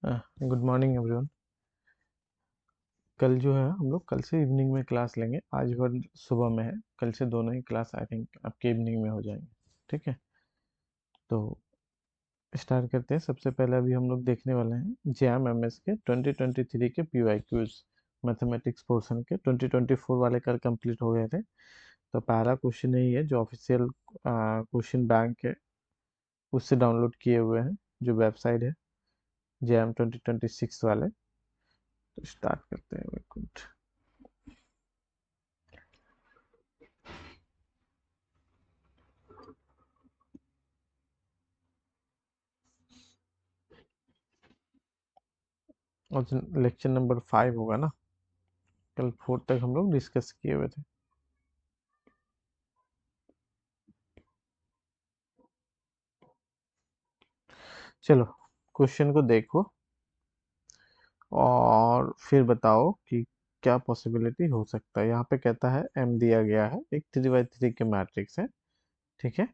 Good morning everyone. कल जो है हम लोग कल से इवनिंग में क्लास लेंगे। आज भर सुबह में है, कल से दोनों ही क्लास आई थिंक आपके इवनिंग में हो जाएंगे। ठीक है, तो स्टार्ट करते हैं। सबसे पहले अभी हम लोग देखने वाले हैं जैम एमएस के 2023 के पीवाईक्यूज मैथमेटिक्स पोर्शन के। 2024 वाले कल कंप्लीट हो गए थे, तो पहला क्वेश्चन यही है जो ऑफिशियल क्वेश्चन बैंक है उससे डाउनलोड किए हुए हैं, जो वेबसाइट है जैम 2026 वाले। तो स्टार्ट करते हैं, एक मिनट। और लेक्चर नंबर 5 होगा ना, कल 4 तक हम लोग डिस्कस किए हुए थे। चलो क्वेश्चन को देखो और फिर बताओ कि क्या पॉसिबिलिटी हो सकता है। यहाँ पे कहता है एम दिया गया है, एक 3x3 के मैट्रिक्स है। ठीक है,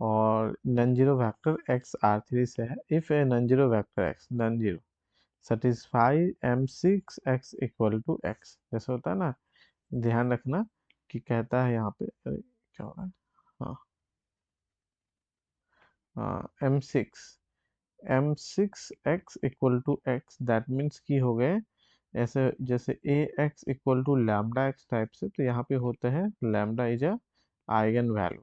और non zero vector x R3 से है। If a non zero vector x non zero satisfy M6x equal to x, जैसे होता है ना, ध्यान रखना कि कहता है यहाँ पे, अरे क्या हो रहा है, हाँ M6x equal to x, that means की हो गए ऐसे जैसे A x equal to lambda x type से। तो यहाँ पे होते हैं lambda is a eigen value,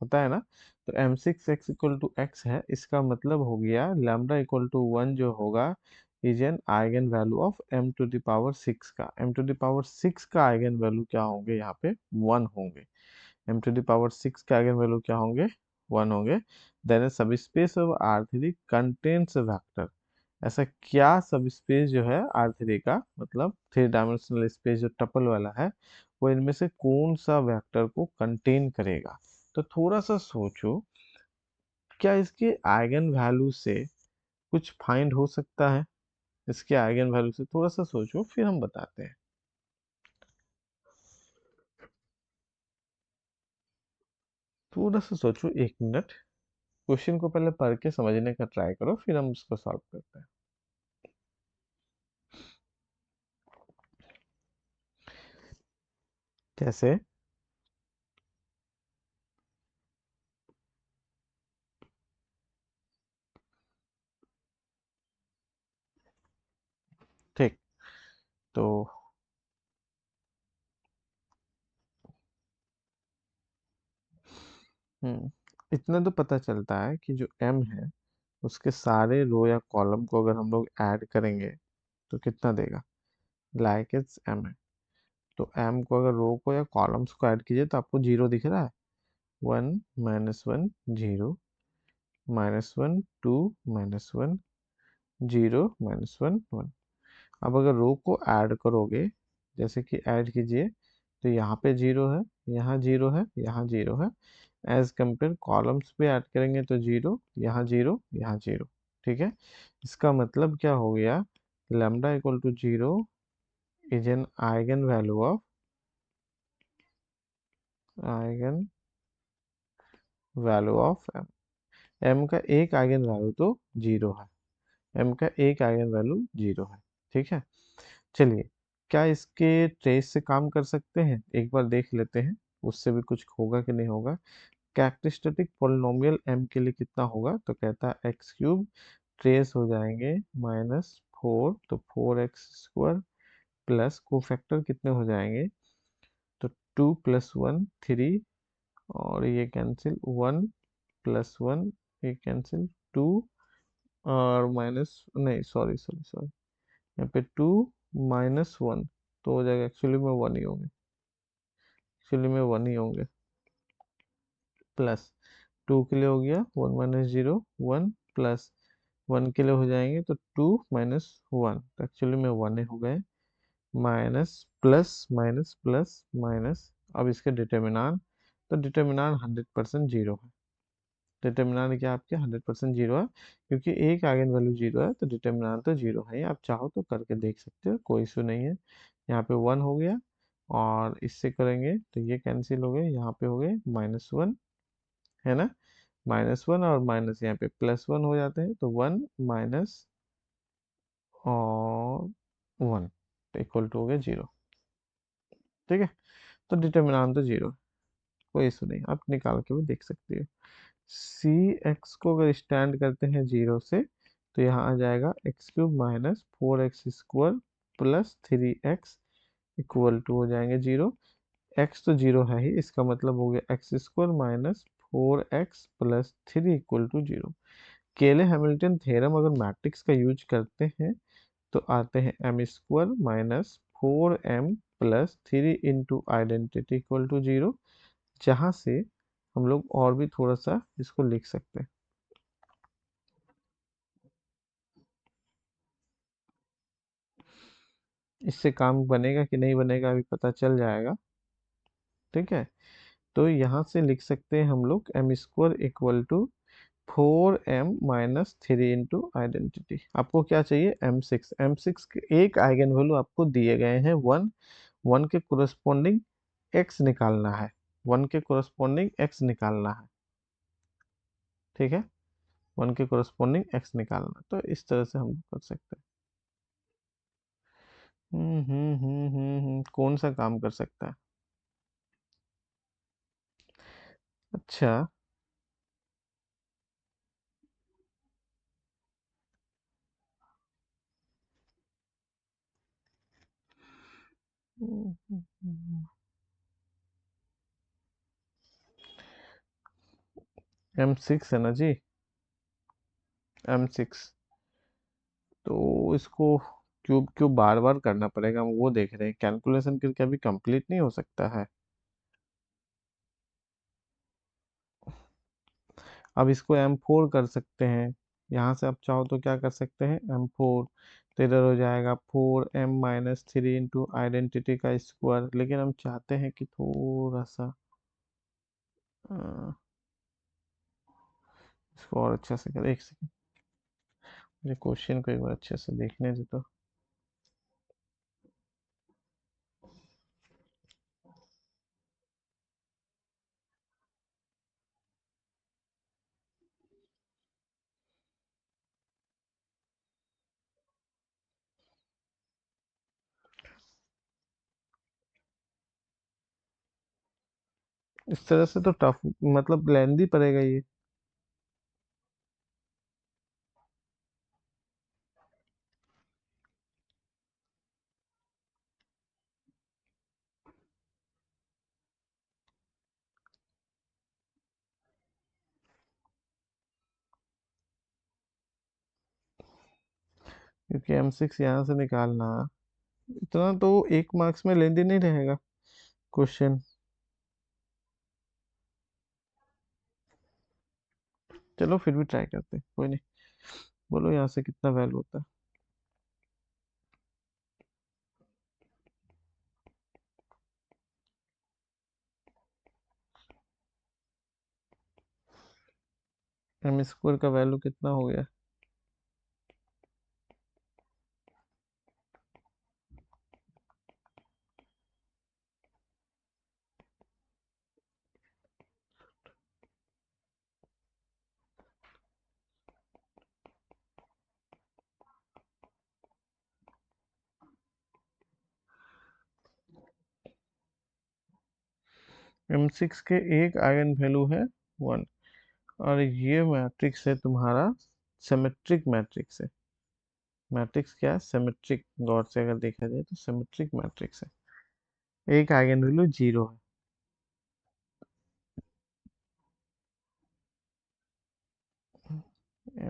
होता है ना। तो M6x इक्वल टू एक्स है, इसका मतलब हो गया लैम्डा इक्वल टू 1 जो होगा is an eigenvalue of M⁻⁶ का। M⁻⁶ का आइगन वैल्यू क्या होंगे, यहाँ पे 1 होंगे। M⁻⁶ का आइगन वैल्यू क्या होंगे, 1 होंगे। देन सब space of R3 contains vector. ऐसा क्या सब स्पेस जो है R3 का, मतलब 3 डायमेंशनल स्पेस जो टपल वाला है, वो इनमें से कौन सा वेक्टर को कंटेन करेगा। तो थोड़ा सा सोचो, क्या इसके आइगन वैल्यू से कुछ फाइंड हो सकता है। इसके आइगन वैल्यू से थोड़ा सा सोचो, फिर हम बताते हैं। थोड़ा सा सोचो, 1 मिनट। क्वेश्चन को पहले पढ़ के समझने का ट्राई करो, फिर हम उसको सॉल्व करते हैं। कैसे? ठीक, तो इतना तो पता चलता है कि जो m है उसके सारे रो या कॉलम को अगर हम लोग ऐड करेंगे तो कितना देगा, लाइक इट्स m है। तो m को अगर रो को या कॉलम्स को ऐड कीजिए तो आपको जीरो दिख रहा है। 1 -1 0 -1 2 -1 0 -1 1। अब अगर रो को ऐड करोगे, जैसे कि ऐड कीजिए, तो यहाँ पे जीरो है, यहाँ जीरो है, यहाँ जीरो है। एज कंपेयर कॉलम्स पे ऐड करेंगे तो जीरो, यहाँ जीरो, यहाँ जीरो। ठीक है, इसका मतलब क्या हो गया, lambda equal to zero is an eigenvalue of, eigenvalue of M. M का एक आइगन वैल्यू तो जीरो है, एम का एक आइगन वैल्यू जीरो है। ठीक है, चलिए, क्या इसके ट्रेस से काम कर सकते हैं, एक बार देख लेते हैं उससे भी कुछ होगा कि नहीं होगा। कैरेक्टरिस्टिक पोलिनोमियल m के लिए कितना होगा, तो कहता है एक्स क्यूब, ट्रेस हो जाएंगे -4, तो 4x² प्लस कोफैक्टर कितने हो जाएंगे, तो 2 + 1 3, और ये कैंसिल 1 + 1, ये कैंसिल 2, और माइनस नहीं, सॉरी सॉरी सॉरी, यहाँ पे 2 -1 तो हो जाएगा, एक्चुअली में 1 ही होंगे, एक्चुअली में 1 ही होंगे। प्लस 2 के लिए हो गया 1 - 0 1, प्लस 1 के लिए हो जाएंगे तो 2 - 1, तो एक्चुअली में 1 ही हो गए। Minus plus minus plus minus, अब इसके डिटर्मिनांट, तो डिटर्मिनांट 100% जीरो है। डिटर्मिनांट क्या आपके 100% जीरो है, क्योंकि एक आइगन वैल्यू जीरो है तो डिटर्मिनांट तो जीरो है ही। आप चाहो तो करके देख सकते हो, कोई इशू नहीं है। यहाँ पे 1 हो गया, और इससे करेंगे तो ये कैंसिल हो गए, यहाँ पे हो गए -1, है ना। -1 और माइनस यहाँ पे +1 हो जाते हैं, तो 1 - और 1 तो इक्वल टू हो गया 0। ठीक है, तो डिटर्मिनेंट तो 0, कोई इशू नहीं, आप निकाल के भी देख सकते हो। सी एक्स को अगर स्टैंड करते हैं 0 से, तो यहाँ आ जाएगा x³ minus 4x² plus 3x equal to हो जाएंगे 0। x तो 0 है ही, इसका मतलब हो गया x² minus 4x plus 3 equal to 0। Cayley Hamilton theorem अगर मैट्रिक्स का यूज करते हैं तो आते हैं m² minus 4m plus 3 into identity equal to 0, जहाँ से हम लोग और भी थोड़ा सा इसको लिख सकते हैं। इससे काम बनेगा कि नहीं बनेगा अभी पता चल जाएगा। ठीक है, तो यहाँ से लिख सकते हैं हम लोग m² equal to 4m minus 3 into identity. आपको क्या चाहिए, m6 के एक आइगन वैल्यू आपको दिए गए हैं 1, 1 के कोरस्पॉन्डिंग x निकालना है, 1 के कोरस्पॉन्डिंग x निकालना है। ठीक है, 1 के कोरस्पॉन्डिंग x निकालना, तो इस तरह से हम लोग कर सकते हैं। कौन सा काम कर सकता है? अच्छा। m6 है ना जी, m6, तो इसको क्यूब क्यूब बार बार करना पड़ेगा, हम वो देख रहे हैं, कैलकुलेशन करके अभी कंप्लीट नहीं हो सकता है। अब इसको m4 कर सकते हैं, यहाँ से आप चाहो तो क्या कर सकते हैं, m4, तो इधर हो जाएगा 4m माइनस 3 इंटू आइडेंटिटी का स्क्वायर, लेकिन हम चाहते हैं कि थोड़ा सा अ, इसको और अच्छा से करें। एक सेकंड, मुझे क्वेश्चन को एक बार अच्छे से देखने दे तो। इस तरह से तो टफ, मतलब लेंदी पड़ेगा ये। क्योंकि m6 यहाँ से निकालना, इतना तो एक मार्क्स में लेंदी नहीं रहेगा क्वेश्चन। चलो फिर भी ट्राई करते हैं, कोई नहीं। बोलो यहाँ से कितना वैल्यू होता है, m² का वैल्यू कितना हो गया? m6 के एक आइगन वैल्यू है 1, और ये मैट्रिक्स है तुम्हारा सिमेट्रिक मैट्रिक्स है। मैट्रिक्स क्या है, सिमेट्रिक, गौर से अगर देखा जाए तो सिमेट्रिक मैट्रिक्स है, एक आइगन वैल्यू 0 है।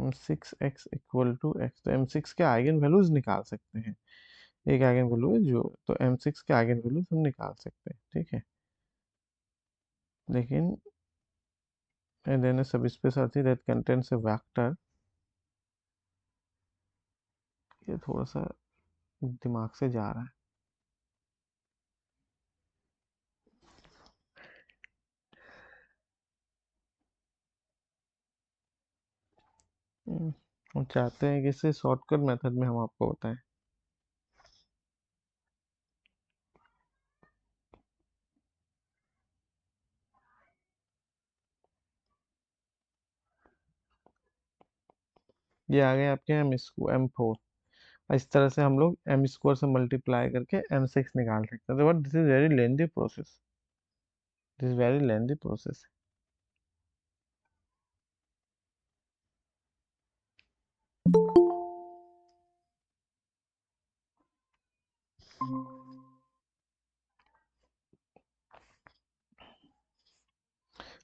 m6x इक्वल टू x, तो m6 के आइगन वैल्यूज निकाल सकते हैं, एक आइगन वैल्यू है जो, तो m6 के आइगन वैल्यूज हम निकाल सकते हैं। ठीक है, लेकिन and then a subspace आती है that contains a vector, ये थोड़ा सा दिमाग से जा रहा है। हम चाहते हैं कि इसे शॉर्टकट मेथड में हम आपको बताएं। ये आ गए आपके, हम इसको m4, इस तरह से हम लोग एम स्क्वायर से मल्टीप्लाई करके M6 निकाल सकते हैं। But this is very lengthy process, this is very lengthy process.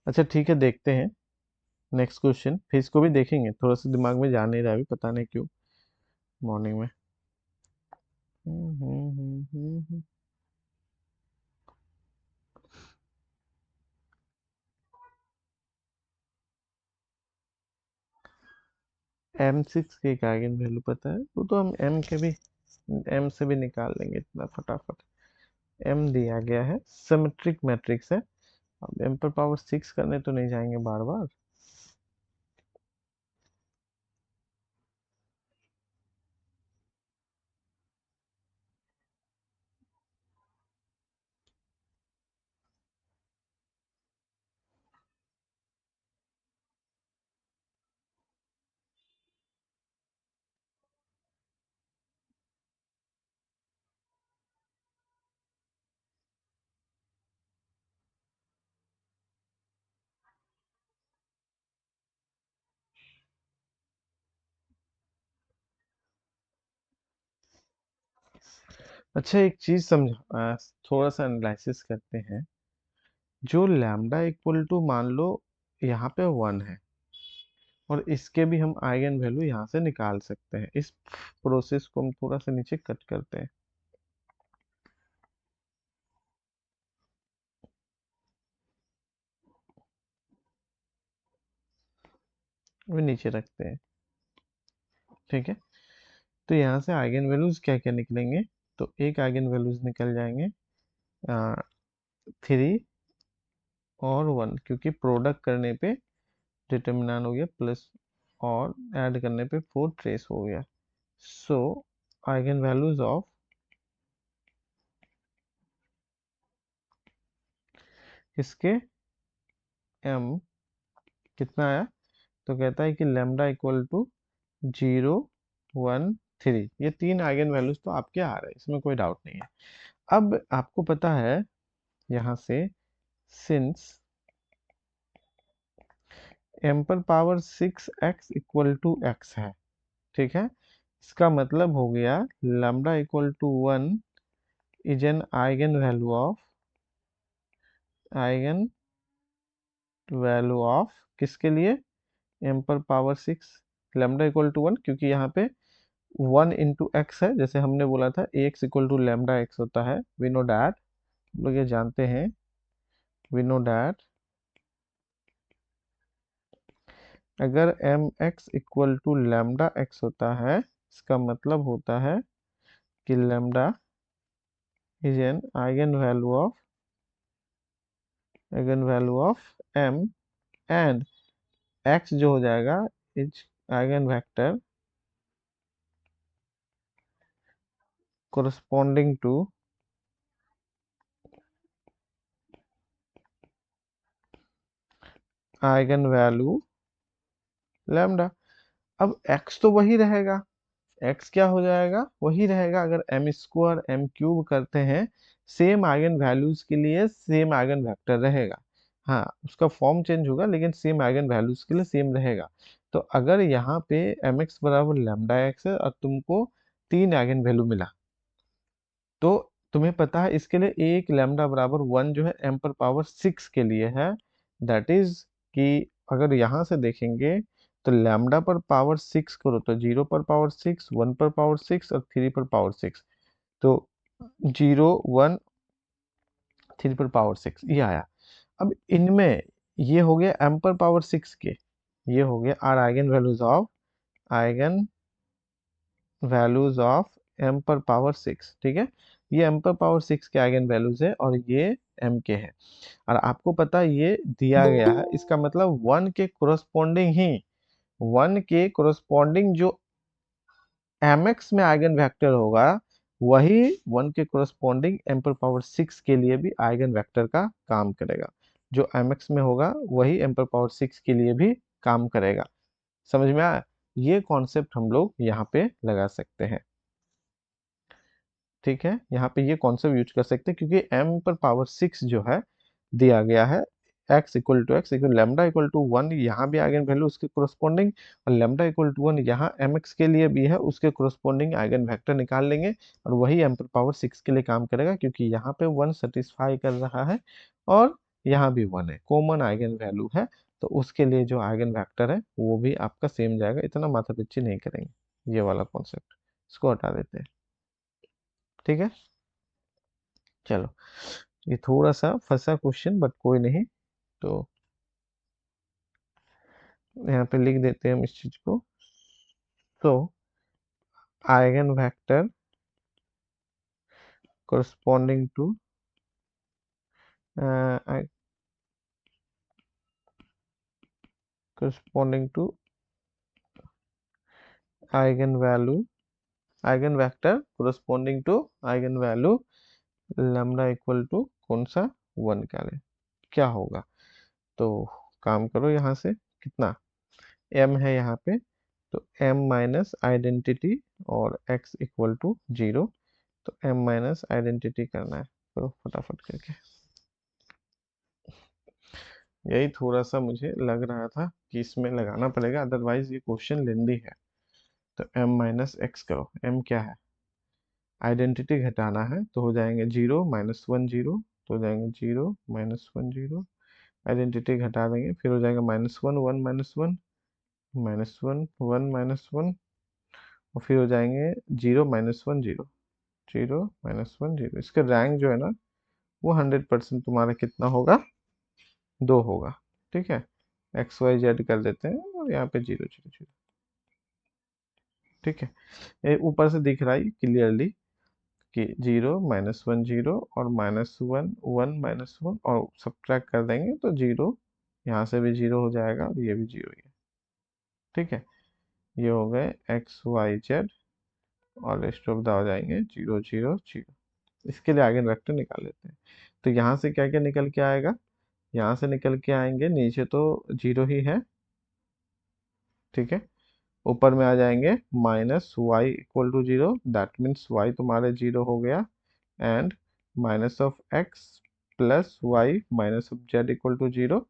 अच्छा ठीक है, देखते हैं नेक्स्ट क्वेश्चन, फिर इसको भी देखेंगे, थोड़ा सा दिमाग में जा नहीं रहा अभी, पता नहीं क्यों मॉर्निंग में। M6 के एक आइगन वैल्यू पता है, वो तो हम M से भी निकाल लेंगे इतना फटाफट। M दिया गया है, सिमेट्रिक मैट्रिक्स है। अब M पर पावर 6 करने तो नहीं जाएंगे बार बार। अच्छा एक चीज समझा, थोड़ा सा एनालिसिस करते हैं। जो लैम्डा इक्वल टू मान लो यहाँ पे 1 है, और इसके भी हम आइगन वैल्यू यहाँ से निकाल सकते हैं। इस प्रोसेस को हम थोड़ा सा नीचे कट करते हैं, वो नीचे रखते हैं। ठीक है, तो यहाँ से आइगन वैल्यूज क्या क्या निकलेंगे? तो एक आइगन वैल्यूज निकल जाएंगे 3 और 1, क्योंकि प्रोडक्ट करने पे डिटर्मिनेंट हो गया प्लस, और ऐड करने पे 4 ट्रेस हो गया। सो आइगन वैल्यूज ऑफ इसके m कितना आया? तो कहता है कि लेमडा इक्वल टू 0, 1, 3, ये तीन आइगन वैल्यूज तो आपके आ रहे हैं, इसमें कोई डाउट नहीं है। अब आपको पता है यहाँ से, सिंस m पर power 6x equal to x है, ठीक है, इसका मतलब हो गया lambda equal to 1 is an eigenvalue of किसके लिए? m पर पावर 6, लैम्डा इक्वल टू 1, क्योंकि यहाँ पे 1 इंटू एक्स है, जैसे हमने बोला था ax equal to lambda x होता है, वी नो डैट, लोग ये जानते हैं, वी नो डैट अगर M x equal to lambda x होता है, इसका मतलब होता है कि lambda is an eigenvalue of M, and x जो हो जाएगा is eigenvector corresponding to eigenvalue lambda. अब x तो वही रहेगा, x क्या हो जाएगा? वही रहेगा। अगर एम स्क्वायर एम क्यूब करते हैं, सेम आइगन वैल्यूज के लिए सेम आइगन वेक्टर रहेगा। हाँ, उसका फॉर्म चेंज होगा, लेकिन सेम आइगन वैल्यूज के लिए सेम रहेगा। तो अगर यहाँ पे एम एक्स बराबर लैम्डा एक्स है और तुमको तीन आइगन वैल्यू मिला, तो तुम्हें पता है इसके लिए एक लैम्डा बराबर 1 जो है एम पर पावर 6 के लिए है। दैट इज कि अगर यहाँ से देखेंगे, तो लैम्डा पर पावर 6 करो तो 0 पर पावर 6, 1 पर पावर 6 और 3 पर पावर 6। तो 0, 1, 3 पर पावर 6 ये आया। अब इनमें ये हो गया एम पर पावर 6 के, ये हो गया are eigenvalues of M पर पावर 6, ठीक है। ये एम पर पावर 6 के आइगन वैल्यूज है, और ये एम के है। और आपको पता है ये दिया गया है, इसका मतलब 1 के कोरस्पॉन्डिंग जो एम एक्स में आइगन वेक्टर होगा, वही 1 के कोरस्पॉन्डिंग एम पर पावर 6 के लिए भी आइगन वेक्टर का काम करेगा। जो एम एक्स में होगा वही एम पर पावर 6 के लिए भी काम करेगा। समझ में आया? ये कॉन्सेप्ट हम लोग यहाँ पे लगा सकते हैं। ठीक है, यहाँ पे ये कॉन्सेप्ट यूज कर सकते हैं क्योंकि m पर पावर 6 जो है दिया गया है, x equal to x equal lambda equal to 1, यहाँ भी आइगन वैल्यू उसके कोरस्पॉन्डिंग, और लैम्डा इक्वल टू 1 यहाँ mx के लिए भी है, उसके कोरस्पॉन्डिंग आइगन वेक्टर निकाल लेंगे, और वही m पर पावर 6 के लिए काम करेगा क्योंकि यहाँ पे 1 सेटिस्फाई कर रहा है और यहाँ भी 1 है, कॉमन आइगन वैल्यू है, तो उसके लिए जो आइगन वेक्टर है वो भी आपका सेम जाएगा, इतना माथापच्ची नहीं करेंगे, ये वाला कॉन्सेप्ट, इसको हटा देते हैं। ठीक है, चलो, ये थोड़ा सा फंसा क्वेश्चन बट कोई नहीं, तो यहाँ पे लिख देते हैं हम इस चीज को। तो eigenvector corresponding to uh, corresponding to eigenvalue, eigenvector corresponding to eigenvalue lambda equal to कौन सा 1 का ले, क्या होगा? तो काम करो, यहाँ से कितना m है यहाँ पे, तो m माइनस आइडेंटिटी और x इक्वल टू 0, तो m माइनस आइडेंटिटी करना है, करो फटाफट करके। यही थोड़ा सा मुझे लग रहा था कि इसमें लगाना पड़ेगा, अदरवाइज ये क्वेश्चन लेंदी है। तो m माइनस एक्स करो, m क्या है, आइडेंटिटी घटाना है, तो हो जाएंगे 0 माइनस 1 0, तो हो जाएंगे 0 माइनस 1 0, आइडेंटिटी घटा देंगे, फिर हो जाएगा माइनस 1 1 माइनस 1 माइनस 1 1 माइनस 1, और फिर हो जाएंगे 0 माइनस 1 0 0 माइनस 1 0। इसका रैंक जो है ना वो 100% तुम्हारा कितना होगा, 2 होगा। ठीक है, एक्स वाई जेड कर देते हैं और यहाँ पे 0 0 0। ठीक है, ये ऊपर से दिख रहा है क्लियरली कि 0 माइनस 1 0 और माइनस 1 1 माइनस 1, और सब्ट्रैक्ट कर देंगे तो 0, यहाँ से भी 0 हो जाएगा और ये भी 0 ही है। ठीक है, ये हो गए एक्स वाई जेड, और रेस्ट ऑफ द हो जाएंगे 0 0 0। इसके लिए आगे वेक्टर निकाल लेते हैं। तो यहाँ से क्या क्या निकल के आएगा, यहाँ से निकल के आएंगे, नीचे तो 0 ही है, ठीक है, ऊपर में आ जाएंगे minus y equal to 0, that means y तुम्हारे 0 हो गया, and minus of x plus y minus of z equal to 0,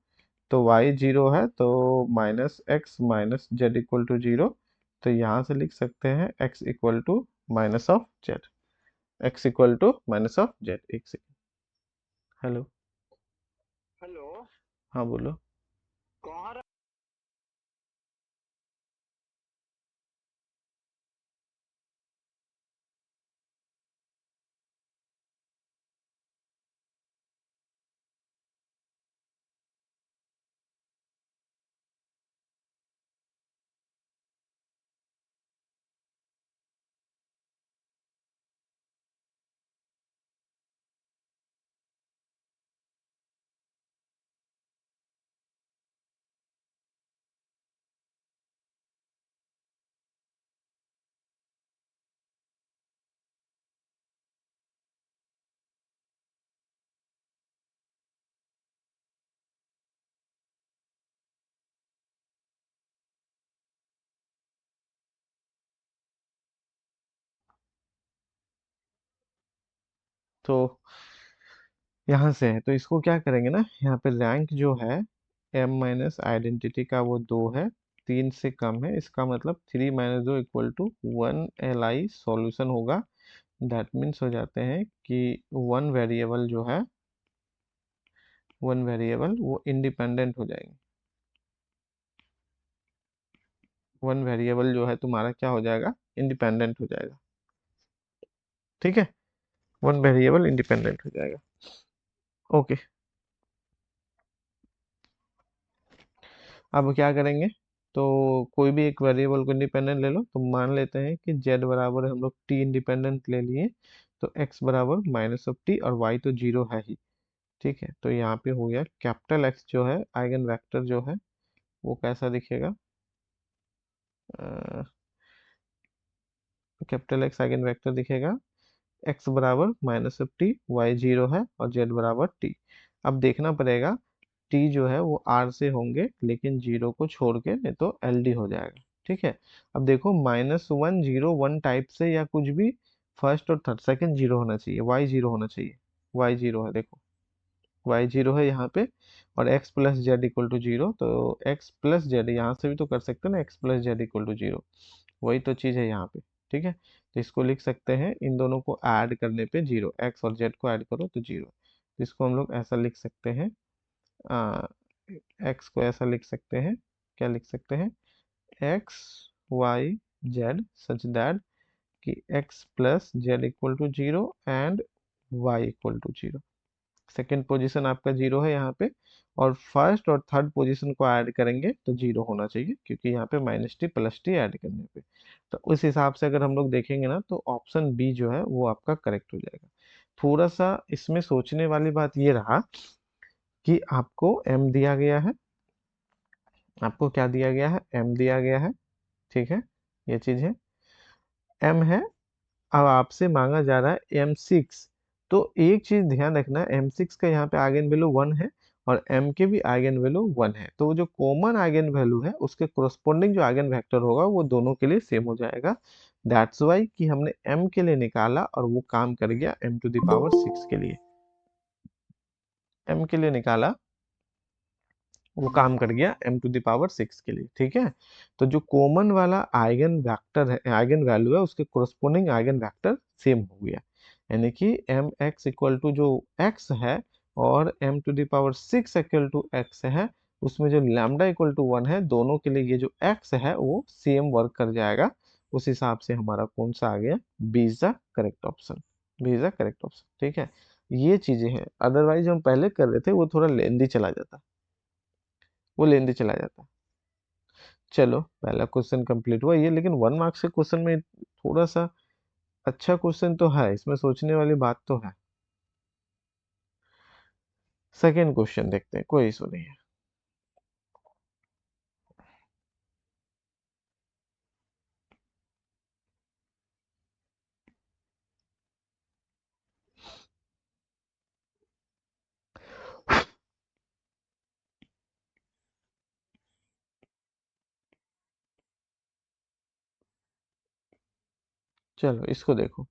तो वाई 0 है तो minus x minus z equal to 0, तो यहाँ से लिख सकते हैं x equal to minus of z, x equal to minus of z. एक सेकेंड, हेलो, हेलो। हाँ बोलो। कहाँ रह- तो यहाँ से है, तो इसको क्या करेंगे ना, यहाँ पे रैंक जो है m माइनस आइडेंटिटी का वो 2 है, 3 से कम है, इसका मतलब 3 minus 2 equal to 1 li solution होगा। दैट मीन्स हो जाते हैं कि वन वेरिएबल जो है, वन वेरिएबल वो इंडिपेंडेंट हो जाएंगे, वन वेरिएबल जो है तुम्हारा क्या हो जाएगा, इंडिपेंडेंट हो जाएगा। ठीक है, वन वेरिएबल इंडिपेंडेंट हो जाएगा। ओके, अब क्या करेंगे, तो कोई भी एक वेरिएबल को इंडिपेंडेंट ले लो, तो मान लेते हैं कि z बराबर हम लोग t इंडिपेंडेंट ले लिए, तो x बराबर माइनस ऑफ t, और y तो 0 है ही। ठीक है, तो यहाँ पे हो गया कैपिटल x जो है आइगन वेक्टर जो है वो कैसा दिखेगा, कैपिटल x आइगन वेक्टर दिखेगा x बराबर माइनस ऑफ टी, वाई 0 है और z बराबर t। अब देखना पड़ेगा t जो है वो r से होंगे, लेकिन 0 को छोड़ के, नहीं तो ld हो जाएगा। ठीक है, अब देखो माइनस 1 0 1 टाइप से या कुछ भी फर्स्ट और थर्ड, सेकंड जीरो होना चाहिए, वाई जीरो होना चाहिए। वाई जीरो है, देखो वाई जीरो है यहाँ पे, और x plus z equal to zero, तो एक्स प्लस जेड यहाँ से भी तो कर सकते हैं ना, x plus z equal to zero, वही तो चीज़ है यहाँ पे। ठीक है, तो इसको लिख सकते हैं, इन दोनों को ऐड करने पे जीरो, एक्स और जेड को ऐड करो तो जीरो, तो इसको हम लोग ऐसा लिख सकते हैं, एक्स को ऐसा लिख सकते हैं, क्या लिख सकते हैं, x y z such that कि x plus z equal to zero and y equal to zero. Second position आपका जीरो है यहाँ पे, और फर्स्ट और थर्ड पोजीशन को ऐड करेंगे तो जीरो होना चाहिए, क्योंकि यहाँ पे minus T plus T add करने पे। तो उस हिसाब से अगर हम लोग देखेंगे ना, तो ऑप्शन बी जो है वो आपका करेक्ट हो जाएगा। थोड़ा सा इसमें सोचने वाली बात ये रहा कि आपको एम दिया गया है, आपको क्या दिया गया है, एम दिया गया है, ठीक है, ये चीज है, एम है। अब आपसे मांगा जा रहा है एम सिक्स, तो एक चीज ध्यान रखना, एम सिक्स का यहाँ पे आइगन वैल्यू वन है, और एम के भी आइगन वैल्यू वन है, तो वो जो कॉमन आइगन वैल्यू है उसके कोरस्पोंडिंग जो आइगन वेक्टर होगा वो दोनों के लिए सेम हो जाएगा। दैट्स वाई कि हमने एम के लिए निकाला और वो काम कर गया M to the power six के लिए, एम के लिए निकाला, वो काम कर गया M to the power six के लिए। ठीक है, तो जो कॉमन वाला आइगन वेक्टर है, आइगन वैल्यू है, उसके कोरस्पोंडिंग आइगन वेक्टर सेम हो गया, यानी कि एम एक्स इक्वल टू जो एक्स है, और M to the power six equal to x है, उसमें जो लैम्डा इक्वल टू वन है, दोनों के लिए ये जो एक्स है वो सेम वर्क कर जाएगा। उस हिसाब से हमारा कौन सा आ गया, B is the correct option, B is the correct option. ठीक है, ये चीजें हैं, अदरवाइज हम पहले कर रहे थे वो थोड़ा लेंदी चला जाता, वो लेंदी चला जाता। चलो पहला क्वेश्चन कंप्लीट हुआ ये, लेकिन वन मार्क्स के क्वेश्चन में थोड़ा सा अच्छा क्वेश्चन तो है, इसमें सोचने वाली बात तो है। सेकेंड क्वेश्चन देखते हैं, कोई इशू नहीं है। चलो इसको देखो,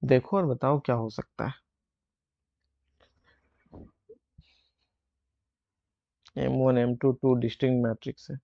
देखो और बताओ क्या हो सकता है। M one M two two distinct matrix है।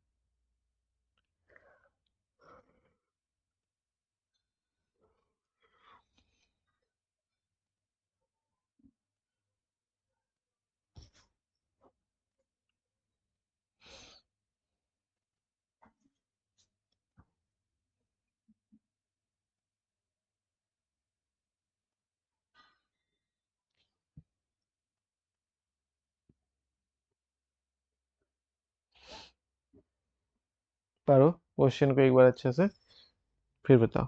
पढ़ो क्वेश्चन को एक बार अच्छे से, फिर बताओ।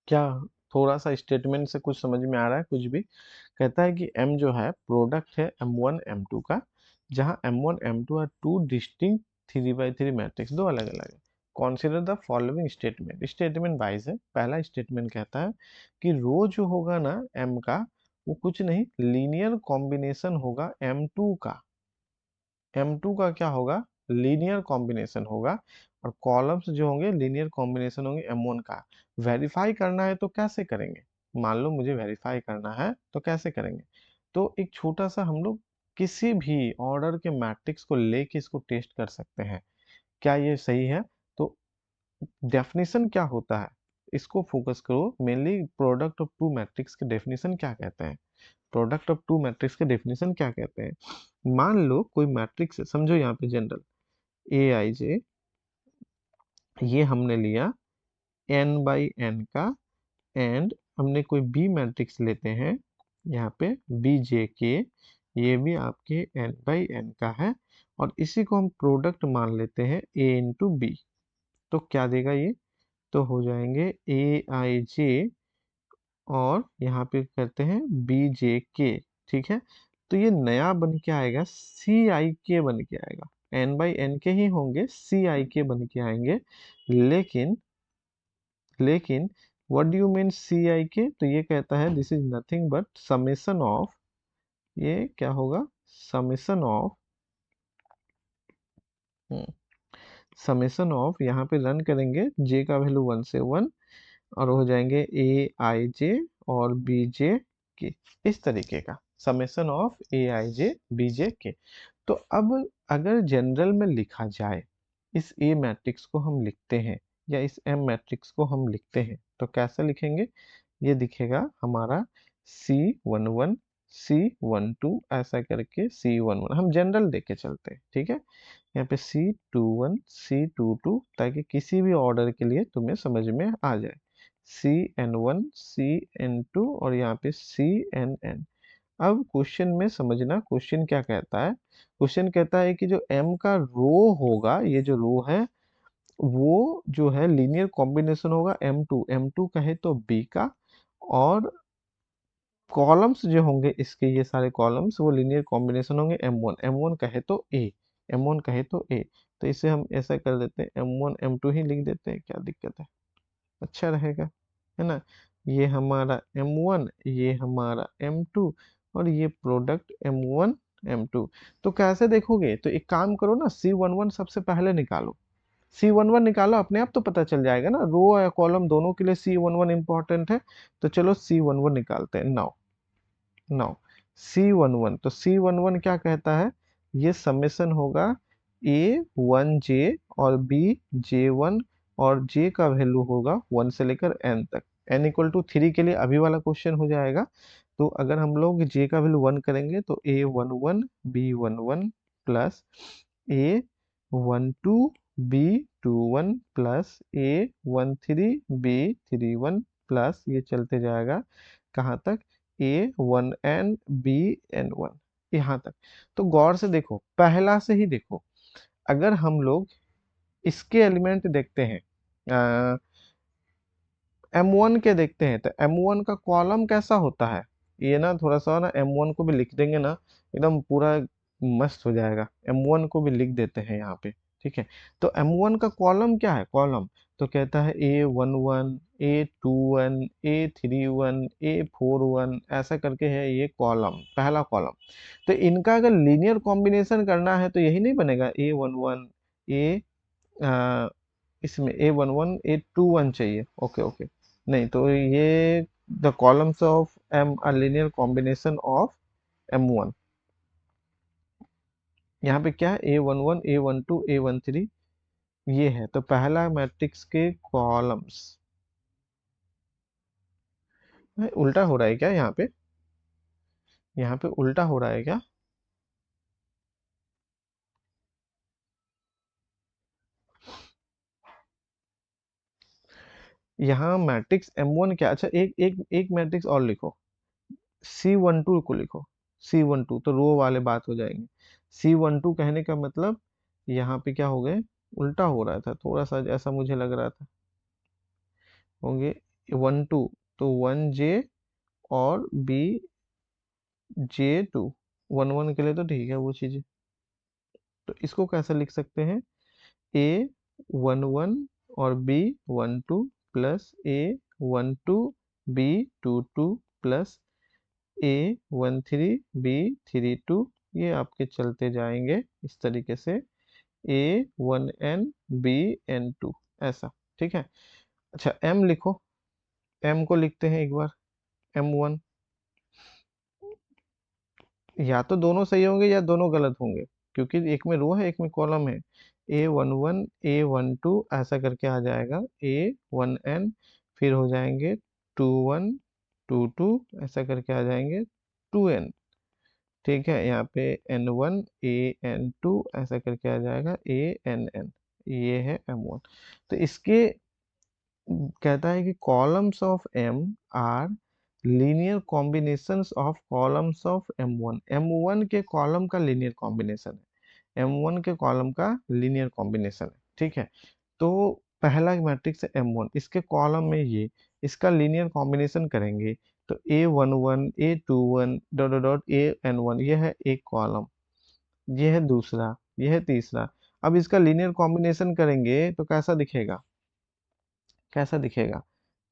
क्या, थोड़ा सा स्टेटमेंट से कुछ समझ में आ रहा है कुछ भी? कहता है कि m जो है प्रोडक्ट है m1 m2 का, जहां m1 m2 are two distinct three by three matrix, दो अलग अलग है। Consider the following statement, statement wise है। पहला स्टेटमेंट कहता है कि रो जो होगा ना m का, वो कुछ नहीं लीनियर कॉम्बिनेशन होगा m2 का, M2 का क्या होगा, लीनियर कॉम्बिनेशन होगा, और कॉलम्स जो होंगे लीनियर कॉम्बिनेशन होंगे M1 का। वेरीफाई करना है तो कैसे करेंगे, मान लो मुझे वेरीफाई करना है तो कैसे करेंगे, तो एक छोटा सा हम लोग किसी भी ऑर्डर के मैट्रिक्स को लेके इसको टेस्ट कर सकते हैं, क्या ये सही है। तो डेफिनेशन क्या होता है, इसको फोकस करो mainly, product of two matrix के डेफिनेशन क्या कहते हैं, प्रोडक्ट ऑफ टू मैट्रिक्स के डेफिनेशन क्या कहते हैं। मान लो कोई मैट्रिक्स है, समझो यहाँ पे जनरल ए आई जे, ये हमने लिया, n/n का, एंड हमने कोई बी मैट्रिक्स लेते हैं यहाँ पे BJK, ये भी आपके n/n का है, और इसी को हम प्रोडक्ट मान लेते हैं A इंटू बी। तो क्या देगा ये? तो हो जाएंगे AIJ, और यहाँ पे करते हैं BJK। ठीक है, तो ये नया बन के आएगा CIK बन के आएगा। n/n के ही होंगे, CIK बन के आएंगे। लेकिन लेकिन what do you mean CIK? तो ये कहता है this is nothing but summation of, ये क्या होगा? समेशन ऑफ, समेशन ऑफ, यहाँ पे रन करेंगे, जे का वैल्यू 1 से 1, और हो जाएंगे AIJ और BJK, इस तरीके का समेशन ऑफ AIJ BJK। तो अब अगर जनरल में लिखा जाए, इस A मैट्रिक्स को हम लिखते हैं या इस M मैट्रिक्स को हम लिखते हैं, तो कैसे लिखेंगे? ये दिखेगा हमारा C11 C12 ऐसा करके C11, हम जनरल देके चलते हैं। ठीक है, यहाँ पे C21 C22, ताकि किसी भी ऑर्डर के लिए तुम्हें समझ में आ जाए। CN1 CN2 और यहाँ पे CNN। अब क्वेश्चन में समझना, क्वेश्चन क्या कहता है? क्वेश्चन कहता है कि जो M का रो होगा, ये जो रो है, वो जो है लीनियर कॉम्बिनेशन होगा M2, M2 कहे तो B का, और कॉलम्स जो होंगे इसके, ये सारे कॉलम्स वो लीनियर कॉम्बिनेशन होंगे M1, M1 कहे तो A, M1 कहे तो A। तो इसे हम ऐसा कर देते हैं M1 M2 ही लिख देते हैं, क्या दिक्कत है? अच्छा रहेगा, है ना? ये हमारा M1, ये हमारा M2, और ये प्रोडक्ट M1 M2। तो कैसे देखोगे? तो एक काम करो ना, C11 सबसे पहले निकालो, C11 निकालो, अपने आप तो पता चल जाएगा ना, रो या कॉलम दोनों के लिए C11 इंपॉर्टेंट है। तो चलो C11 निकालते हैं नाउ। नाउ C11, तो C11 क्या कहता है? ये समेशन होगा A1J और BJ1, और J का वैल्यू होगा 1 से लेकर N तक, N इक्वल टू 3 के लिए अभी वाला क्वेश्चन हो जाएगा। तो अगर हम लोग J का वैल्यू 1 करेंगे तो A11 B11 plus A12 B21 plus A13 B31 plus, ये चलते जाएगा कहाँ तक? A1N BN1, यहाँ तक। तो गौर से देखो, पहला से ही देखो, अगर हम लोग इसके एलिमेंट देखते हैं, M1 के देखते हैं, तो M1 का कॉलम कैसा होता है? ये ना थोड़ा सा ना M1 को भी लिख देंगे ना, एकदम पूरा मस्त हो जाएगा। M1 को भी लिख देते हैं यहाँ पे। ठीक है, तो M1 का कॉलम क्या है? कॉलम तो कहता है A11 A21 A31 A41, ऐसा करके है ये कॉलम, पहला कॉलम। तो इनका अगर लीनियर कॉम्बिनेशन करना है तो यही नहीं बनेगा, A11 A, इसमें A11 A21 चाहिए। ओके ओके, नहीं तो ये the columns of M are linear combination of M1। यहाँ पे क्या है? A11 A12 A13, ये है तो पहला मैट्रिक्स के कॉलम्स। उल्टा हो रहा है क्या यहाँ पे? यहाँ पे उल्टा हो रहा है क्या? यहाँ मैट्रिक्स M1 क्या? अच्छा, एक एक एक मैट्रिक्स और लिखो, C12 को लिखो। C12 तो रो वाले बात हो जाएंगे। C12 कहने का मतलब यहाँ पे क्या हो गए? उल्टा हो रहा था थोड़ा सा, ऐसा मुझे लग रहा था। होंगे 12, तो 1J और BJ2, 11 के लिए तो ठीक है वो चीज़। तो इसको कैसे लिख सकते हैं? A11 और B12 plus A12 B22 plus A13 B32, ये आपके चलते जाएंगे इस तरीके से, A1N BN2, ऐसा। ठीक है, अच्छा M लिखो, M को लिखते हैं एक बार, M1। या तो दोनों सही होंगे या दोनों गलत होंगे, क्योंकि एक में रो है एक में कॉलम है। A11 A12 ऐसा करके आ जाएगा, A1N, फिर हो जाएंगे 21 22, ऐसा करके आ जाएंगे 2N। ठीक है, यहाँ पे N1 AN2 ऐसा करके आ जाएगा ANN, ये है M1। तो इसके कहता है कि columns of M are linear combinations of columns of M1। M1 के कॉलम का लीनियर कॉम्बिनेशन है, M1 के कॉलम का लीनियर कॉम्बिनेशन है, ठीक है। तो पहला मैट्रिक्स है M1, इसके कॉलम में ये, इसका लीनियर कॉम्बिनेशन करेंगे तो A11 A21 dot dot dot AN1, यह है एक कॉलम, ये है दूसरा, ये है तीसरा। अब इसका लीनियर कॉम्बिनेशन करेंगे तो कैसा दिखेगा, कैसा दिखेगा?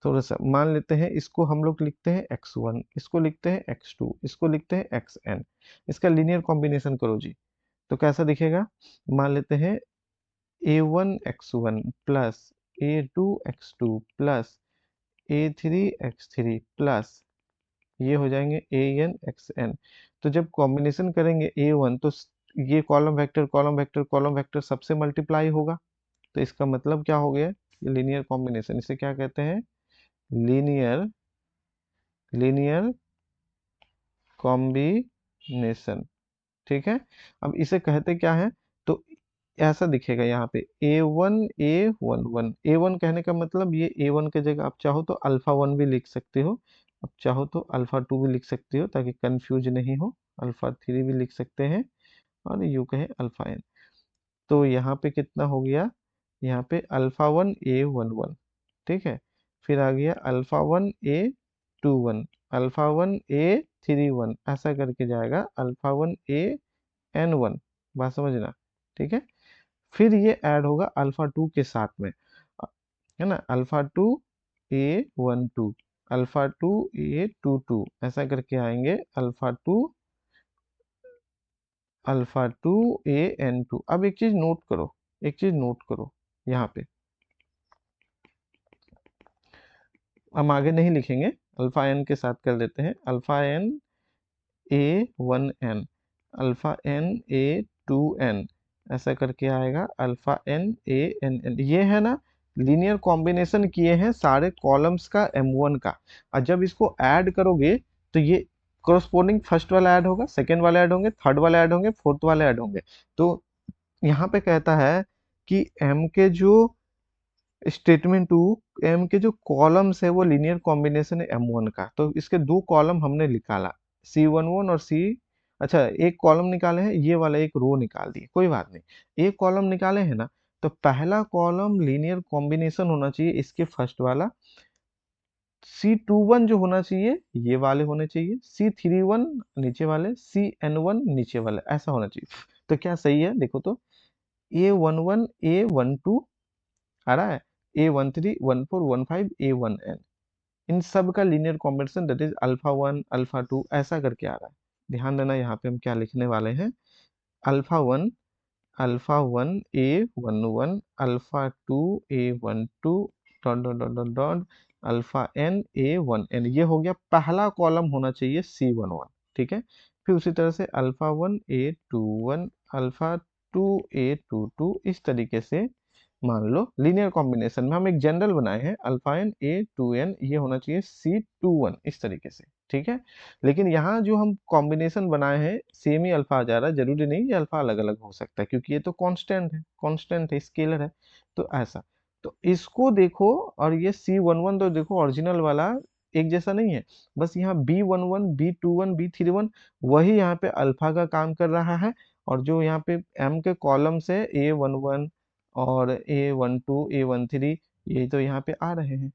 थोड़ा सा मान लेते हैं, इसको हम लोग लिखते हैं x1, इसको लिखते हैं x2, इसको लिखते हैं xn। इसका लीनियर कॉम्बिनेशन करो जी, तो कैसा दिखेगा? मान लेते हैं a1 x1 plus a2 x2 plus a3 x3 plus ये हो जाएंगे an xn। तो जब कॉम्बिनेशन करेंगे a1 तो ये column vector column vector column vector सबसे मल्टीप्लाई होगा। तो इसका मतलब क्या हो गया? ये लीनियर कॉम्बिनेशन, इसे क्या कहते हैं? लीनियर लीनियर कॉम्बिनेशन, ठीक है। अब इसे कहते क्या है? तो ऐसा दिखेगा यहाँ पे A1 कहने का मतलब ये A1 की जगह आप चाहो तो अल्फा 1 भी लिख सकते हो, आप चाहो तो अल्फा 2 भी लिख सकते हो ताकि कंफ्यूज नहीं हो, अल्फा 3 भी लिख सकते हैं, और यू कहे अल्फा n। तो यहाँ पे कितना हो गया? यहाँ पे अल्फा 1 A11, ठीक है। फिर आ गया अल्फा 1 A21, अल्फा 1 A31, ऐसा करके जाएगा अल्फा 1 AN1। बात समझना, ठीक है। फिर ये ऐड होगा अल्फा 2 के साथ में, है ना, अल्फा 2 A12, अल्फा 2 A22, ऐसा करके आएंगे अल्फा 2 AN2। अब एक चीज नोट करो, एक चीज नोट करो यहाँ पे, हम आगे नहीं लिखेंगे, अल्फा एन के साथ कर देते हैं, alpha N A1n, alpha N A2n, ऐसा करके आएगा अल्फा एन ANN। ये है ना, लीनियर कॉम्बिनेशन किए हैं सारे कॉलम्स का M1 का, और जब इसको ऐड करोगे तो ये कोरस्पोंडिंग फर्स्ट वाला ऐड होगा, सेकेंड वाला ऐड होंगे, थर्ड वाला ऐड होंगे, फोर्थ वाला ऐड होंगे। तो यहाँ पे कहता है कि M के जो स्टेटमेंट टू, एम के जो कॉलम्स है वो लीनियर कॉम्बिनेशन है M1 का। तो इसके दो कॉलम हमने निकाला, C11 और सी, अच्छा एक कॉलम निकाले हैं, ये वाला एक रो निकाल दिए, कोई बात नहीं, एक कॉलम निकाले हैं ना। तो पहला कॉलम लीनियर कॉम्बिनेशन होना चाहिए इसके फर्स्ट वाला, C21 जो होना चाहिए ये वाले होने चाहिए, C31 नीचे वाले, CN1 नीचे वाले, ऐसा होना चाहिए। तो क्या सही है देखो तो, A11 A12 आ रहा है, A13 14 15 A1n, इन सब का linear combination that is alpha 1 alpha 2 ऐसा करके आ रहा है। ध्यान देना यहाँ पे हम क्या लिखने वाले हैं, alpha 1 A11, alpha 2 A12 dot dot dot dot dot, alpha n A1n, ये हो गया पहला कॉलम होना चाहिए C11, ठीक है। फिर उसी तरह से अल्फा 1 A21, अल्फा 2 A22, इस तरीके से मान लो लीनियर कॉम्बिनेशन में हम एक जनरल बनाए हैं, अल्फा एन A2n, ये होना चाहिए C21, इस तरीके से, ठीक है। लेकिन यहाँ जो हम कॉम्बिनेशन बनाए हैं सेम ही अल्फा आ जा रहा है, जरूरी नहीं ये अल्फा अलग अलग हो सकता है, क्योंकि ये तो कांस्टेंट है स्केलर है। तो ऐसा, तो इसको देखो, और ये C11 तो देखो ओरिजिनल वाला एक जैसा नहीं है, बस यहाँ B11 B21 B31 वही यहाँ पे अल्फा का काम कर रहा है, और जो यहाँ पे M के कॉलम्स है A11 और A12 A13, ये तो यहाँ पे आ रहे हैं।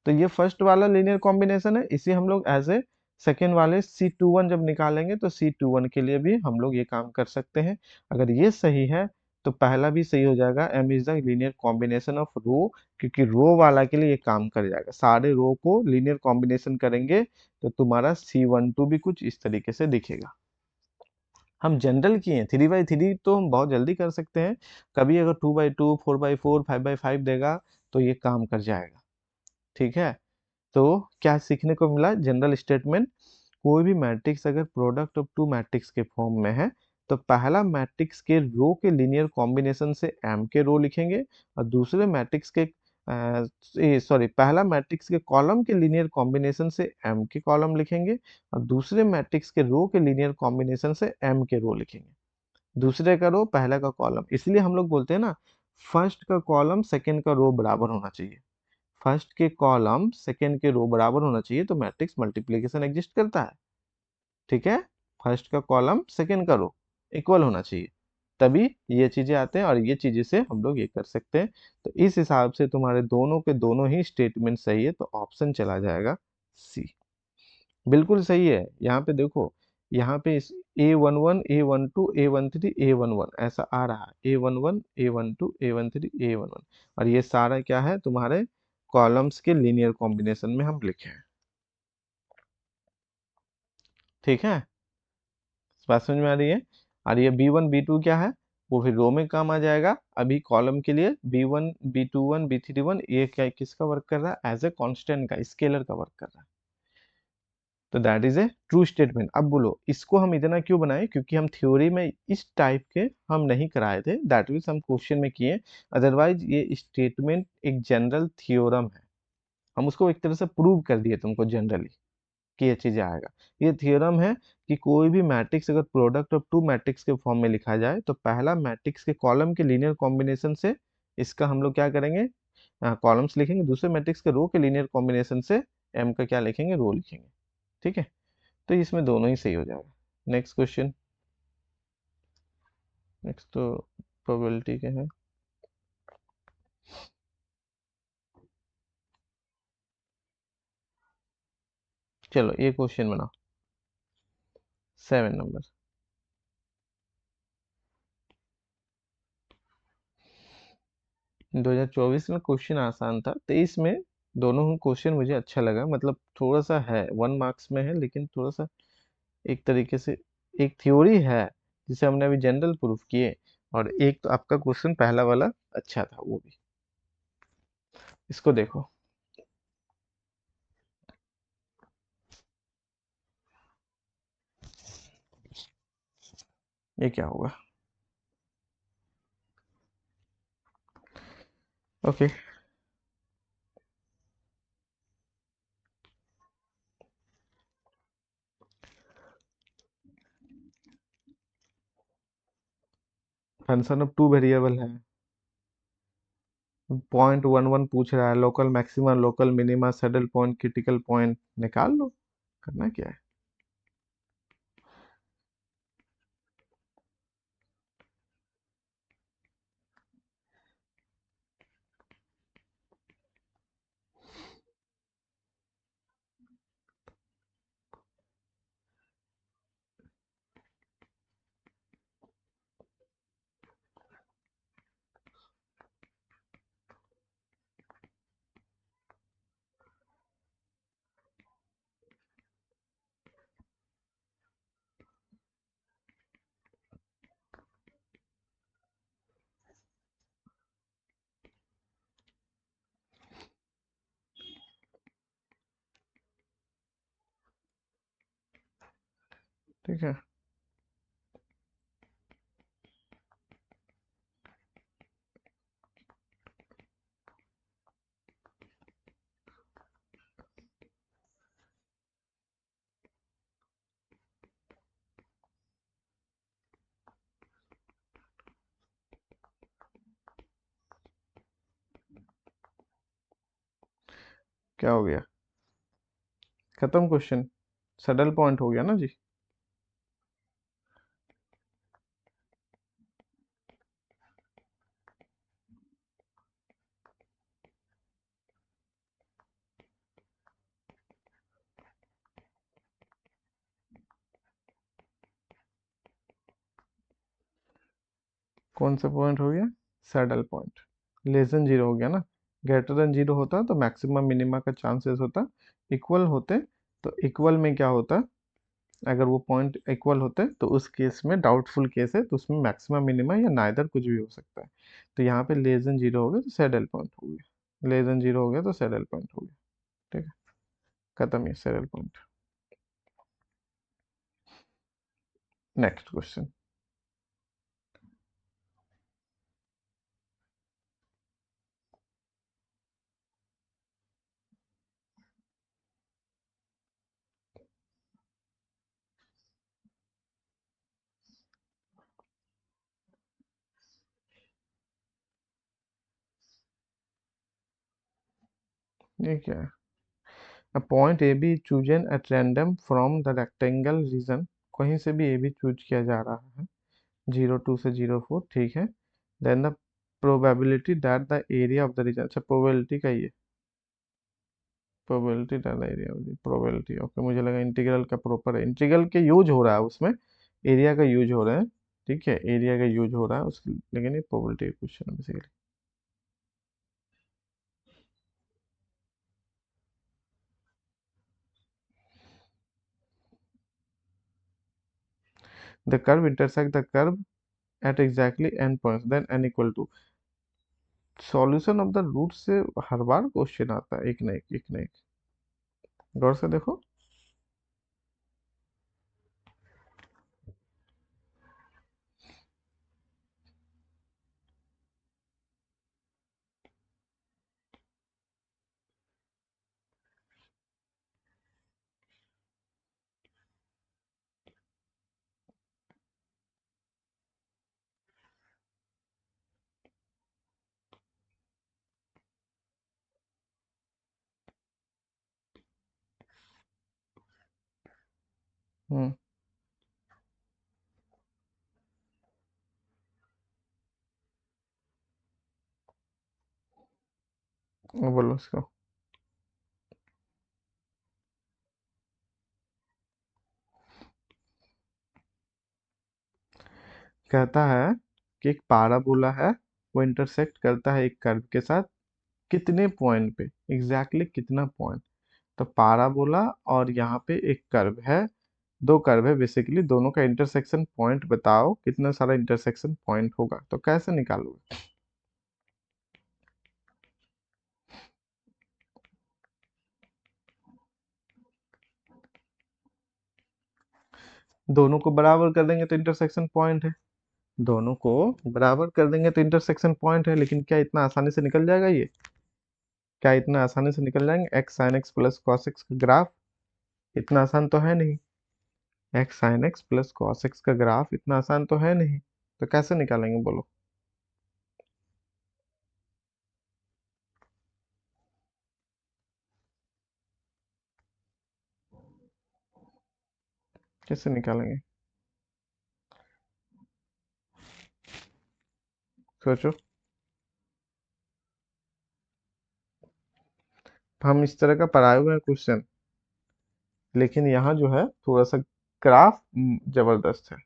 तो ये फर्स्ट वाला लीनियर कॉम्बिनेशन है, इसे हम लोग एज ए सेकेंड वाले C21 जब निकालेंगे तो C21 के लिए भी हम लोग ये काम कर सकते हैं। अगर ये सही है तो पहला भी सही हो जाएगा, M is the linear combination of row, क्योंकि रो वाला के लिए ये काम कर जाएगा, सारे रो को लीनियर कॉम्बिनेशन करेंगे तो तुम्हारा C12 भी कुछ इस तरीके से दिखेगा। हम जनरल किए हैं, 3 बाई 3 तो हम बहुत जल्दी कर सकते हैं, कभी अगर 2 बाई 2 4 बाई 4 5 बाई 5 देगा तो ये काम कर जाएगा, ठीक है। तो क्या सीखने को मिला? जनरल स्टेटमेंट, कोई भी मैट्रिक्स अगर प्रोडक्ट ऑफ टू मैट्रिक्स के फॉर्म में है तो पहला मैट्रिक्स के रो के लीनियर कॉम्बिनेशन से एम के रो लिखेंगे, और दूसरे मैट्रिक्स के सॉरी, पहला मैट्रिक्स के कॉलम के लीनियर कॉम्बिनेशन से एम के कॉलम लिखेंगे, और दूसरे मैट्रिक्स के रो के लीनियर कॉम्बिनेशन से एम के रो लिखेंगे। दूसरे का रो पहला का कॉलम, इसलिए हम लोग बोलते हैं ना, फर्स्ट का कॉलम सेकंड का रो बराबर होना चाहिए। फर्स्ट के कॉलम सेकंड के रो बराबर होना चाहिए, तो मैट्रिक्स मल्टीप्लिकेशन एग्जिस्ट करता है। ठीक है, फर्स्ट का कॉलम सेकंड का रो इक्वल होना चाहिए, तभी ये चीजें आते हैं, और ये चीजें से हम लोग ये कर सकते हैं। तो इस हिसाब से तुम्हारे दोनों के दोनों ही स्टेटमेंट सही है, तो ऑप्शन चला जाएगा सी। बिल्कुल सही है। यहाँ पे देखो, यहाँ पे इस A11 A12 A13 A11 ऐसा आ रहा है, A11 A12 A13 A11, और ये सारा क्या है तुम्हारे कॉलम्स के लीनियर कॉम्बिनेशन में हम लिखे हैं। ठीक है, बात समझ में आ रही है। और ये B1 B2 क्या है, वो फिर रो में काम आ जाएगा। अभी कॉलम के लिए B1 B21 B31 ये क्या किसका वर्क कर रहा है, एज ए कांस्टेंट का स्केलर का वर्क कर रहा है। तो that is a true statement. अब बोलो इसको हम इतना क्यों बनाए, क्योंकि हम थ्योरी में इस टाइप के हम नहीं कराए थे, दैट मीन्स हम क्वेश्चन में किए। अदरवाइज ये स्टेटमेंट एक जनरल थ्योरम है, हम उसको एक तरह से प्रूव कर दिए तुमको जनरली कि ये चीज आएगा। ये थ्योरम है कि कोई भी मैट्रिक्स अगर प्रोडक्ट ऑफ टू मैट्रिक्स के फॉर्म में लिखा जाए, तो पहला मैट्रिक्स के कॉलम के लीनियर कॉम्बिनेशन से इसका हम लोग क्या करेंगे, कॉलम्स लिखेंगे, दूसरे मैट्रिक्स के रो के लीनियर कॉम्बिनेशन से एम का क्या लिखेंगे, रो लिखेंगे। ठीक है, तो इसमें दोनों ही सही हो जाएगा। Next question. नेक्स्ट तो प्रोबेबिलिटी के हैं। चलो ये क्वेश्चन बनाओ, 7 नंबर। 2024 में क्वेश्चन आसान था, 23 में दोनों क्वेश्चन मुझे अच्छा लगा, मतलब थोड़ा सा है 1 मार्क्स में है, लेकिन थोड़ा सा एक तरीके से एक थ्योरी है जिसे हमने अभी जनरल प्रूफ किए, और एक तो आपका क्वेश्चन पहला वाला अच्छा था वो भी। इसको देखो, ये क्या होगा। Okay, function of two variable है, 0.11 पूछ रहा है, local maximum local minima saddle point critical point निकाल लो, करना क्या है। ठीक है, क्या हो गया, खत्म क्वेश्चन, सैडल पॉइंट हो गया ना जी। कौन सा पॉइंट हो गया, saddle point. Less than zero हो गया ना, ग्रेटर देन जीरो होता तो मैक्सिमम मिनिमा का चांसेस होता इक्वल होते, तो इक्वल में क्या होता, अगर वो पॉइंट इक्वल होते तो उस केस में डाउटफुल केस है, तो उसमें मैक्सिमम मिनिमा या नाइदर कुछ भी हो सकता है। तो यहाँ पे लेस देन जीरो हो गया तो सैडल पॉइंट हो गया, लेस देन जीरो हो गया तो सैडल पॉइंट हो गया। ठीक है, खत्म ये सैडल पॉइंट। Next question. ये क्या है? A point AB is chosen at random from the rectangle region. कहीं से भी ए बी चूज किया जा रहा है 02 से 04, ठीक है। Then the probability that the area of the region, अच्छा प्रोबेबिलिटी का ये probability that the area of the probability, okay, मुझे लगा इंटीग्रल का प्रॉपर है, इंटीग्रल के यूज हो रहा है उसमें, एरिया का यूज हो रहा है, ठीक है, एरिया का यूज हो रहा है उसकी, लेकिन ये प्रोबेबिलिटी क्वेश्चन है basically. The curve intersect the curve at exactly n points then n equal to, solution of the root से हर बार क्वेश्चन आता है, एक ना एक, एक ना एक, गौर से देखो। हम्म, बोलो इसको। कहता है कि एक पाराबोला है, वो इंटरसेक्ट करता है एक कर्व के साथ, कितने पॉइंट पे, एग्जैक्टली कितना पॉइंट। तो पाराबोला और यहाँ पे एक कर्व है, दो कर्व है बेसिकली, दोनों का इंटरसेक्शन पॉइंट बताओ, कितना सारा इंटरसेक्शन पॉइंट होगा, तो कैसे निकालोगे? दोनों को बराबर कर देंगे तो इंटरसेक्शन पॉइंट है, दोनों को बराबर कर देंगे तो इंटरसेक्शन पॉइंट है, लेकिन क्या इतना आसानी से निकल जाएगा ये? क्या इतना आसानी से निकल जाएंगे x sine x plus cos x का ग्राफ? इतना आसान तो है नहीं, x sine x plus cos x का ग्राफ इतना आसान तो है नहीं, तो कैसे निकालेंगे बोलो? कैसे निकालेंगे? सोचो। हम इस तरह का पढ़ाए हुए हैं क्वेश्चन, लेकिन यहाँ जो है थोड़ा सा ग्राफ जबरदस्त है,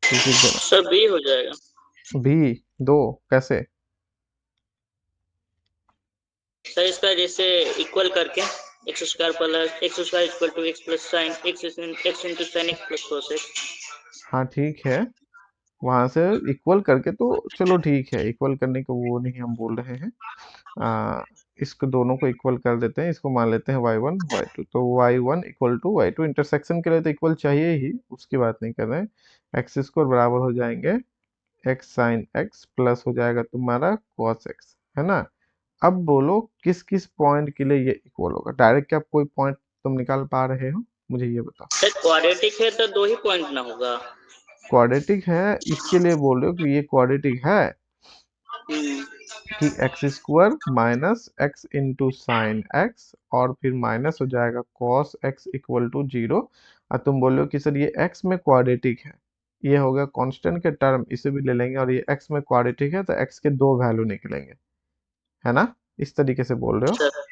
क्योंकि सर बी हो जाएगा। भी दो कैसे? सर इसका जैसे इक्वल करके x square plus x square equal to x plus sine x into sine x plus cos x. हाँ ठीक है, वहां से इक्वल करके तो चलो ठीक है, इक्वल करने को वो नहीं हम बोल रहे हैं, आ, इसको दोनों को इक्वल कर देते हैं, इसको मान लेते हैं y1 y2, तो y1 equal to y2, intersection के लिए तो इक्वल चाहिए ही, उसकी बात नहीं कर रहे हैं। एक्स स्क्वायर बराबर हो जाएंगे एक्स साइन एक्स प्लस हो जाएगा तुम्हारा कॉस एक्स, है ना। अब बोलो किस किस पॉइंट के लिए ये इक्वल होगा, डायरेक्ट क्या कोई पॉइंट तुम निकाल पा रहे हो, मुझे ये बताओ। सर क्वाड्रेटिक है तो दो ही पॉइंट ना होगा। क्वाड्रेटिक है इसके लिए बोल रहे हो कि ये क्वाड्रेटिक है, हम्म। कि x square minus x into sine x और फिर माइनस हो जाएगा cos x equal to zero, और तुम बोल रहे हो कि सर ये एक्स में क्वाड्रेटिक है, ये हो गया कांस्टेंट के टर्म, इसे भी ले लेंगे, और ये एक्स में क्वाड्रेटिक है तो एक्स के दो वैल्यू निकलेंगे, है ना, इस तरीके से बोल रहे हो। Sir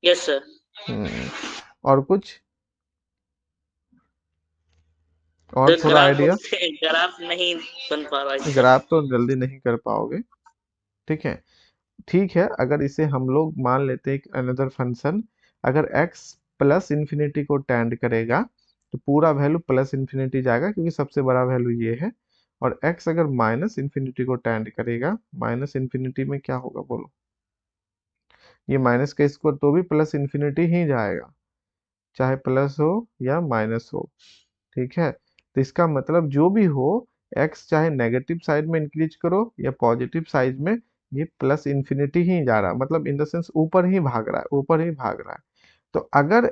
yes sir. हम्म, और कुछ, और सर थोड़ा आइडिया? ग्राफ नहीं बन पा रहा इसका। ग्राफ तो जल्दी नहीं कर पाओगे, ठीक है। ठीक है, अगर इसे हम लोग मान लेते हैं अनदर फंक्शन, अगर x प्लस इंफिनिटी को टेंड करेगा तो पूरा वैल्यू प्लस इंफिनिटी जाएगा, क्योंकि सबसे बड़ा वैल्यू ये है, और x अगर माइनस इंफिनिटी को टेंड करेगा, माइनस इंफिनिटी में क्या होगा बोलो? ये माइनस का स्क्वायर तो भी प्लस इंफिनिटी ही जाएगा, चाहे प्लस हो या माइनस हो, ठीक है। तो इसका मतलब जो भी हो, x चाहे नेगेटिव साइड में इंक्रीज करो या पॉजिटिव साइड में, ये प्लस इंफिनिटी ही जा रहा है, मतलब इन द सेंस ऊपर ही भाग रहा है, ऊपर ही भाग रहा है। तो अगर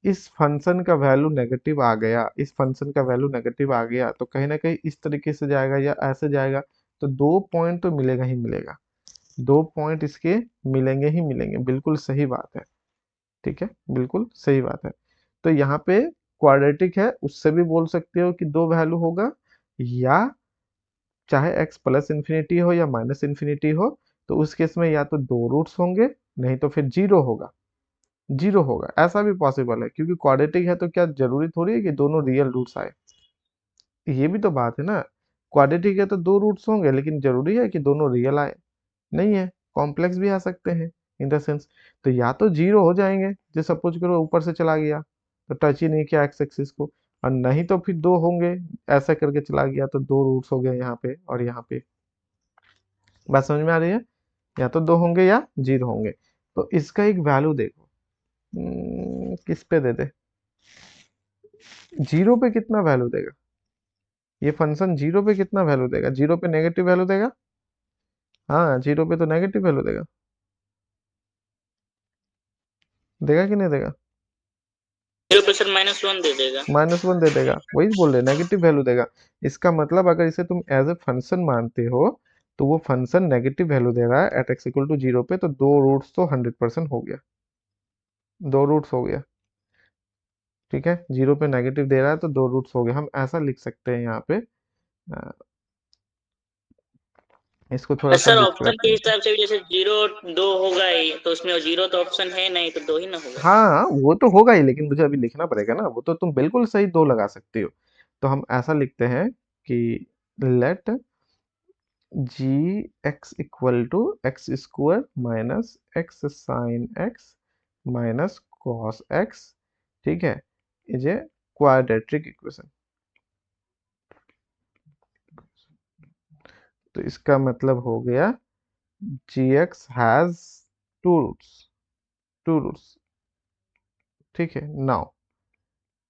इस फंक्शन का वैल्यू नेगेटिव आ गया, इस फंक्शन का वैल्यू नेगेटिव आ गया, तो कहीं ना कहीं इस तरीके से जाएगा या ऐसे जाएगा, तो 2 पॉइंट तो मिलेगा ही मिलेगा, 2 पॉइंट इसके मिलेंगे ही मिलेंगे, बिल्कुल सही बात है। ठीक है, बिल्कुल सही बात है। तो यहाँ पे क्वाड्रेटिक है, उससे भी बोल सकते हो कि दो वैल्यू होगा, या चाहे x प्लस इन्फिनिटी हो या माइनस इन्फिनिटी हो, तो उस केस में या तो दो रूट्स होंगे, नहीं तो फिर जीरो होगा। जीरो होगा, ऐसा भी पॉसिबल है, क्योंकि क्वाड्रेटिक है तो क्या जरूरी थोड़ी है कि दोनों रियल रूट्स आए। ये भी तो बात है ना, क्वाड्रेटिक है तो दो रूट्स होंगे, लेकिन जरूरी है कि दोनों रियल आए? नहीं है, कॉम्प्लेक्स भी आ सकते हैं इन द सेंस। तो या तो जीरो हो जाएंगे, जो सपोज करो ऊपर से चला गया तो टच ही नहीं किया एक्स एक्सिस को, और नहीं तो फिर दो होंगे, ऐसा करके चला गया तो दो रूट्स हो गए यहाँ पे और यहाँ पे। बात समझ में आ रही है? या तो दो होंगे या जीरो होंगे। तो इसका एक वैल्यू देखो, किस पे दे दे, जीरो पे कितना वैल्यू देगा ये फंक्शन, जीरो पे कितना वैल्यू देगा, जीरो पे नेगेटिव वैल्यू देगा। हाँ, जीरो पे तो नेगेटिव वैल्यू देगा, देगा कि नहीं देगा? 0% -1 दे देगा। -1 दे देगा, वही बोल रहे नेगेटिव वैल्यू देगा। इसका मतलब अगर इसे तुम एज ए फंक्शन मानते हो, तो वो फंक्शन नेगेटिव वैल्यू दे रहा है at x equal to zero पे, तो दो रूट्स तो 100% हो गया, दो रूट्स हो गया। ठीक है, जीरो पे नेगेटिव दे रहा है तो दो रूट्स हो गए, हम ऐसा लिख सकते हैं यहाँ पे। अ, इसको थोड़ा सा सर ऑप्शन डिस्क्राइब के करते हैं। हिसाब से भी जैसे 0 2 होगा ही, तो उसमें 0 तो ऑप्शन है नहीं, तो 2 ही ना होगा। हाँ, वो तो होगा ही, लेकिन मुझे अभी लिखना पड़ेगा ना, वो तो तुम बिल्कुल सही दो लगा सकती हो। तो हम ऐसा लिखते हैं कि let g x equal to x square minus x sine x minus cos x, ठीक है, इज ए क्वाड्रेटिक इक्वेशन। तो इसका मतलब हो गया g x has two roots, two roots. ठीक है, नाउ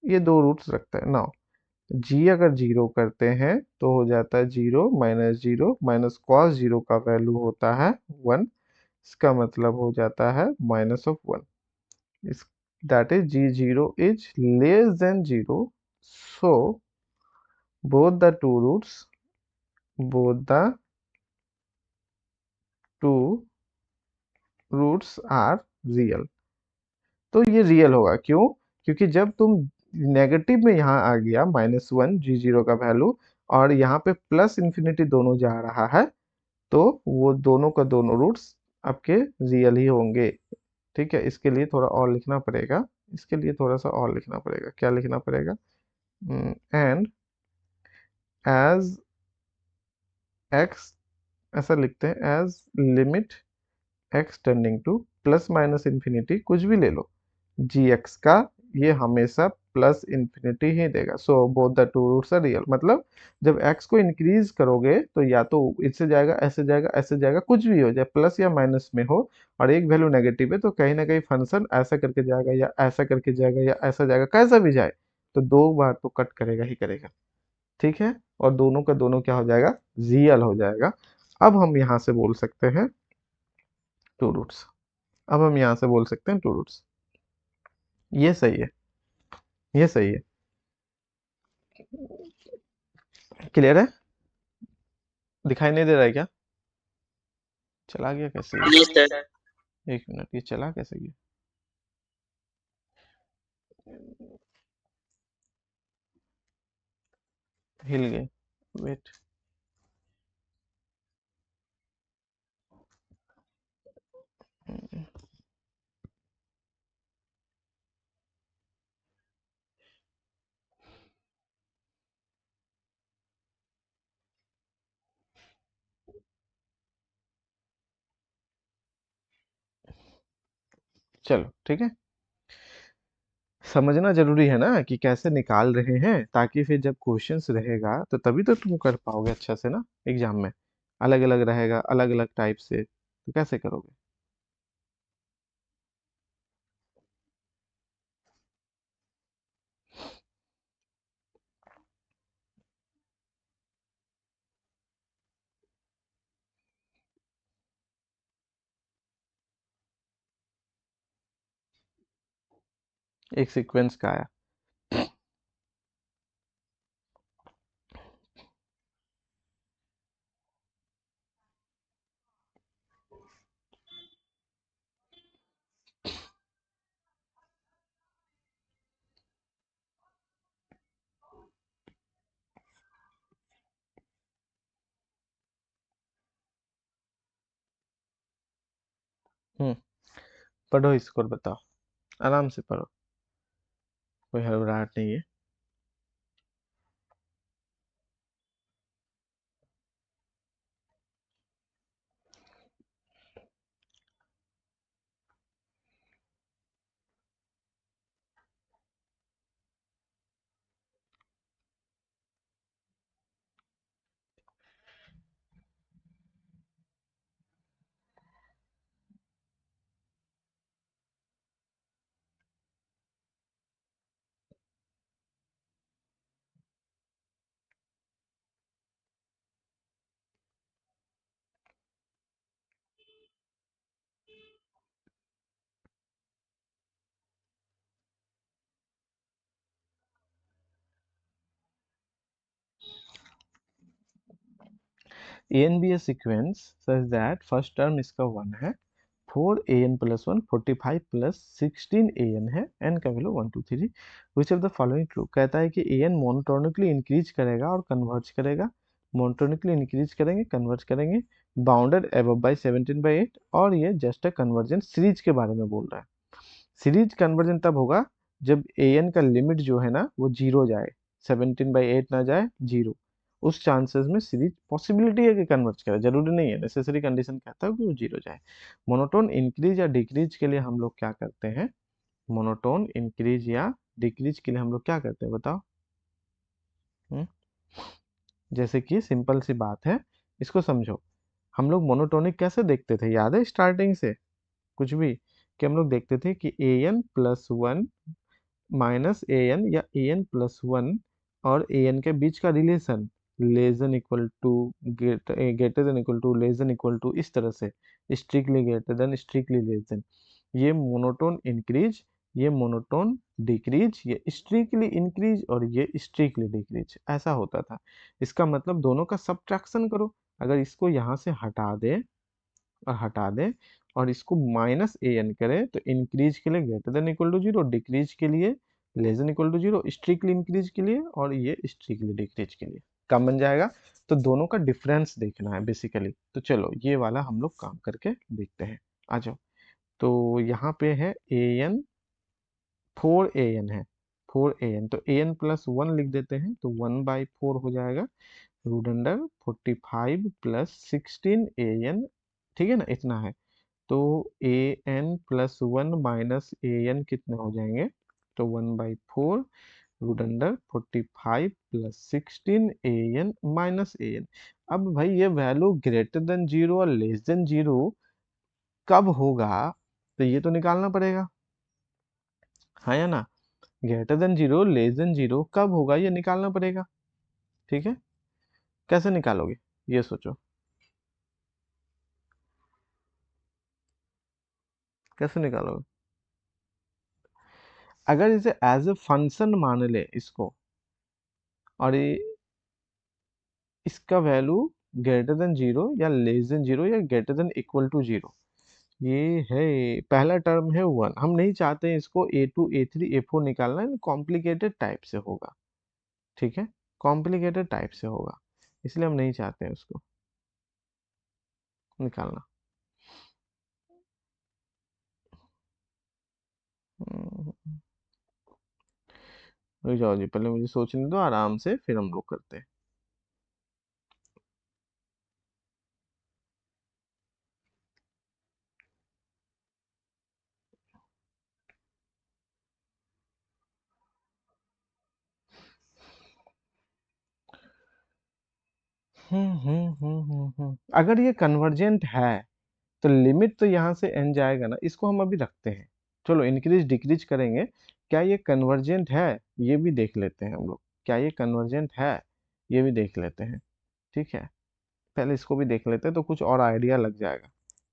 ये दो रूट्स रखता है। नाउ जी अगर जीरो करते हैं तो हो जाता है जीरो माइनस कॉस जीरो का वैल्यू होता है 1, इसका मतलब हो जाता है -1। इस that is g zero is less than zero, so both the two roots, both the two roots are real। तो ये रियल होगा, क्यों? क्योंकि जब तुम नेगेटिव में यहाँ आ गया -1 जी जीरो का वैल्यू, और यहाँ पे प्लस इन्फिनिटी दोनों जा रहा है, तो वो दोनों का दोनों रूट्स आपके रियल ही होंगे। ठीक है, इसके लिए थोड़ा और लिखना पड़ेगा, इसके लिए थोड़ा सा और लिखना पड़ेगा, क्या लिखना पड़ेगा? एंड एज एक्स, ऐसा लिखते हैं age limit x tending two plus minus infinity, कुछ भी ले लो, जी एक्स का ये हमेशा प्लस इन्फिनिटी ही देगा। So both the two roots are real, मतलब जब एक्स को इंक्रीज करोगे तो या तो इससे जाएगा, ऐसे जाएगा, ऐसे जाएगा, कुछ भी हो जाए, प्लस या माइनस में हो, और एक वैल्यू नेगेटिव है, तो कहीं ना कहीं फंक्शन ऐसा करके जाएगा या ऐसा करके जाएगा या ऐसा जाएगा, कैसा भी जाए, तो दो बार तो कट करेगा ही करेगा। ठीक है, और दोनों का दोनों क्या हो जाएगा, रियल हो जाएगा। अब हम यहाँ से बोल सकते हैं टू रूट्स, अब हम यहाँ से बोल सकते हैं टू रूट्स। ये सही है, ये सही है, क्लियर है? दिखाई नहीं दे रहा है क्या? चला गया कैसे ये? Yes sir. एक मिनट, ये चला कैसे गया? हिल गए, वेट। चलो ठीक है, समझना जरूरी है ना कि कैसे निकाल रहे हैं, ताकि फिर जब क्वेश्चंस रहेगा तो तभी तो तुम कर पाओगे अच्छा से ना एग्जाम में। अलग अलग रहेगा, अलग अलग टाइप से, तो कैसे करोगे? एक सीक्वेंस का आया। पढ़ो इसको और बताओ, आराम से पढ़ो, कोई हड़बड़ाहट नहीं है। A n be a sequence such that first term इसका 1 है, 4 an प्लस 1 45 प्लस 16 an है, n का value 1 2 3, which of the following true. कहता है कि an मोनोटोनिकली इंक्रीज करेगा और कन्वर्ज करेगा, मोनोटोनिकली इंक्रीज करेंगे कन्वर्ज करेंगे, बाउंडेड अबव बाई 17/8, और ये जस्ट अ कन्वर्जेंट सीरीज के बारे में बोल रहा है। सीरीज कन्वर्जन तब होगा जब an का लिमिट जो है ना वो जीरो जाए, 17/8 ना जाए, जीरो, उस चांसेस में सीरीज पॉसिबिलिटी है कि कन्वर्ज करे, जरूरी नहीं है, नेसेसरी कंडीशन कहता है कि वो जीरो जाए। मोनोटोन इंक्रीज या डिक्रीज के लिए हम लोग क्या करते हैं, मोनोटोन इंक्रीज या डिक्रीज के लिए हम लोग क्या करते हैं बताओ। हम्म? जैसे कि सिंपल सी बात है, इसको समझो। हम लोग मोनोटोनिक कैसे देखते थे, याद है स्टार्टिंग से कुछ भी, कि हम लोग देखते थे कि ए n plus one minus a N या ए एन प्लस वन और ए एन के बीच का relation less than equal to, greater than equal to, less than equal to, इस तरह से, strictly greater than, strictly less than, ये मोनोटोन इंक्रीज, ये मोनोटोन डिक्रीज, ये स्ट्रिक्टली इंक्रीज और ये स्ट्रिक्टली डिक्रीज, ऐसा होता था। इसका मतलब दोनों का सब्ट्रैक्शन करो, अगर इसको यहाँ से हटा दे और हटा दें और इसको माइनस ए एन करें तो इंक्रीज के लिए greater than equal to zero, decrease के लिए less than equal to zero, strictly increase के लिए और ये स्ट्रिक्टली डिक्रीज के लिए कम बन जाएगा। तो दोनों का डिफरेंस देखना है बेसिकली। तो चलो ये वाला हम लोग काम करके देखते हैं, आ जाओ। तो यहाँ पे है ए एन, 4 an है, 4 an, तो ए एन प्लस वन लिख देते हैं, तो 1/4 हो जाएगा, रूट अंडर 45 प्लस 16 an, ठीक है ना, इतना है। तो a n plus one minus a n कितने हो जाएंगे, तो 1/4 root under 45 plus 16 an minus a n. अब भाई ये वैल्यू ग्रेटर देन जीरो और लेस देन जीरो कब होगा, तो ये तो निकालना पड़ेगा, हाँ या ना, greater than zero less than zero कब होगा ये निकालना पड़ेगा, ठीक है। कैसे निकालोगे ये सोचो, कैसे निकालोगे। अगर इसे एज ए फंक्शन मान ले इसको, और ये इसका वैल्यू ग्रेटर देन जीरो या लेस देन जीरो या greater than equal to zero, ये है पहला टर्म है वन, हम नहीं चाहते हैं इसको A2 A3 A4 निकालना है, कॉम्प्लिकेटेड टाइप से होगा, ठीक है, कॉम्प्लिकेटेड टाइप से होगा, इसलिए हम नहीं चाहते हैं उसको निकालना। हम्म, रुक जाओ जी, पहले मुझे सोचने दो आराम से, फिर हम लोग करते हैं। अगर ये कन्वर्जेंट है तो लिमिट तो यहाँ से एन जाएगा ना, इसको हम अभी रखते हैं, चलो इंक्रीज डिक्रीज करेंगे। क्या ये कन्वर्जेंट है, ये भी देख लेते हैं हम लोग, क्या ये कन्वर्जेंट है, ये भी देख लेते हैं, ठीक है। पहले इसको भी देख लेते हैं तो कुछ और आइडिया लग जाएगा,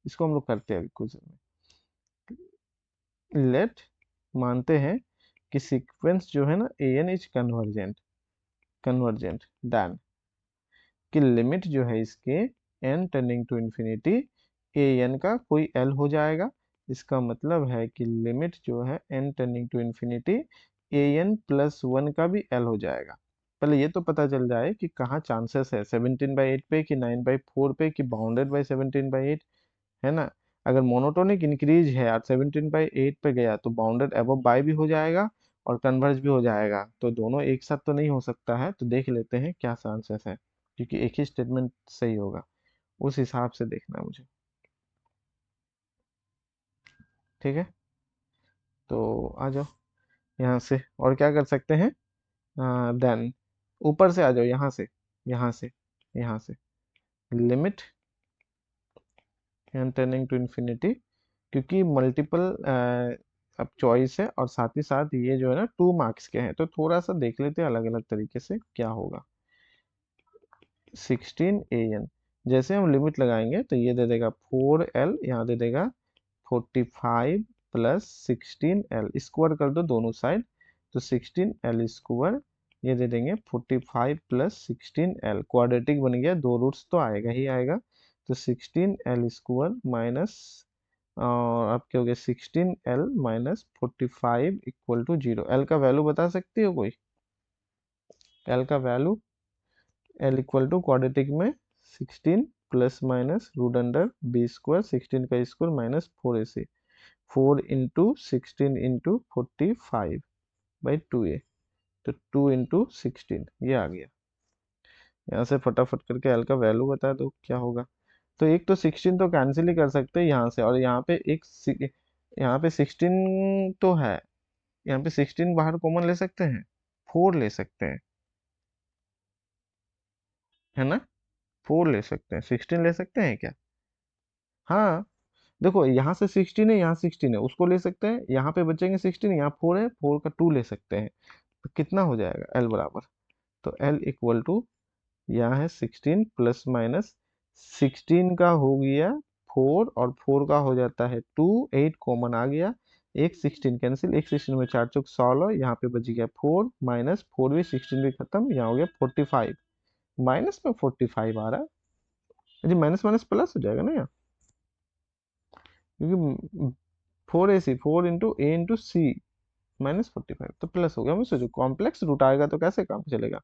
इसको हम लोग करते हैं अभी कुछ। लेट मानते हैं कि सीक्वेंस जो है ना a n is convergent, convergent then कि लिमिट जो है इसके n tending to infinity a n का कोई l हो जाएगा। इसका मतलब है कि लिमिट जो है n tending to infinity a n plus one का भी l हो जाएगा। पहले ये तो पता चल जाए कि कहाँ चांसेस है, 17/8 पे कि 9/4 पे कि बाउंडेड बाई 17/8, है ना। अगर मोनोटोनिक इंक्रीज है और 17/8 पे गया तो बाउंडेड अबव बाय भी हो जाएगा और कन्वर्ज भी हो जाएगा, तो दोनों एक साथ तो नहीं हो सकता है। तो देख लेते हैं क्या चांसेस है, क्योंकि एक ही स्टेटमेंट सही होगा, उस हिसाब से देखना है मुझे। ठीक है, तो आ जाओ यहाँ से, और क्या कर सकते हैं, देन ऊपर से आ जाओ, यहाँ से, यहाँ से, यहाँ से limit n tending to infinity, क्योंकि मल्टीपल अब चॉइस है और साथ ही साथ ये जो है ना 2 मार्क्स के हैं, तो थोड़ा सा देख लेते हैं अलग अलग तरीके से क्या होगा। 16 an, जैसे हम लिमिट लगाएंगे तो ये दे देगा 4l, यहाँ दे देगा 45 प्लस 16l, स्क्वायर कर दो दोनों साइड, तो 16l स्क्वायर, ये दे देंगे 45 प्लस 16l, क्वाड्रेटिक बन गया, दो रूट्स तो आएगा ही आएगा, तो 16l स्क्वायर माइनस, और अब क्या हो गया 16l minus 45 equal to 0। L का वैल्यू बता सकती हो कोई, एल का value, l equal to quadratic में 16 plus minus root under b square, 16 का square minus 4ac, 4 into 16 into 45/2a, तो 2 इंटू 16 ये आ गया। यहाँ से फटाफट करके एल का वैल्यू बता दो क्या होगा। तो एक तो 16 तो कैंसिल ही कर सकते हैं यहाँ से, और यहाँ पे यहाँ पे 16 तो है, यहाँ पे 16 बाहर कॉमन ले सकते हैं, 4 ले सकते हैं, है ना, 4 ले सकते हैं, 16 ले सकते हैं क्या? हाँ, देखो यहाँ से 16 है, यहाँ 16 है, उसको ले सकते हैं, यहाँ पे बचेंगे 16, यहाँ 4 है, 4 का 2 ले सकते हैं, तो कितना हो जाएगा एल बराबर, तो एल इक्वल टू, यहाँ है 16 प्लस माइनस 16 का हो गया 4, और 4 का हो जाता है 2, 8 कॉमन आ गया, एक 16 कैंसिल, एक 16 में 4 चौक 16, यहाँ पे बच गया 4 माइनस 4 भी, 16 भी खत्म, यहाँ हो गया 45, माइनस में 45 आ रहा है जी, माइनस माइनस प्लस हो जाएगा ना यहाँ, क्योंकि 4ac, 4 into a into c -45, तो प्लस हो गया। मैं सोचो कॉम्प्लेक्स रूट आएगा तो कैसे काम चलेगा,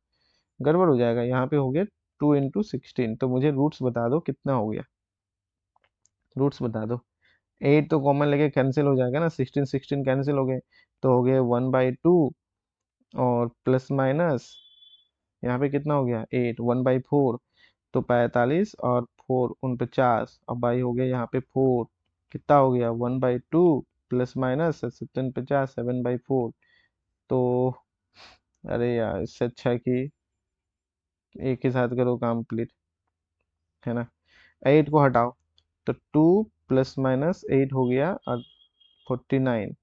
गड़बड़ हो जाएगा। यहाँ पे हो गया 2 इंटू 16, तो मुझे रूट्स बता दो कितना हो गया, रूट्स बता दो। 8 तो कॉमन लेके कैंसिल हो जाएगा ना, 16 16 कैंसिल हो गए, तो हो गया 1/2, और प्लस माइनस यहाँ पे कितना हो गया 8, 1/4, तो 45, और 4 49, और बाई हो गया यहाँ पे 4, कितना हो गया 1/2, प्लस माइनस 17 50, 7/4, तो अरे यार इससे अच्छा है कि एक ही साथ करो कंप्लीट, है ना। 8 को हटाओ, तो 2 प्लस माइनस 8 हो गया और 49,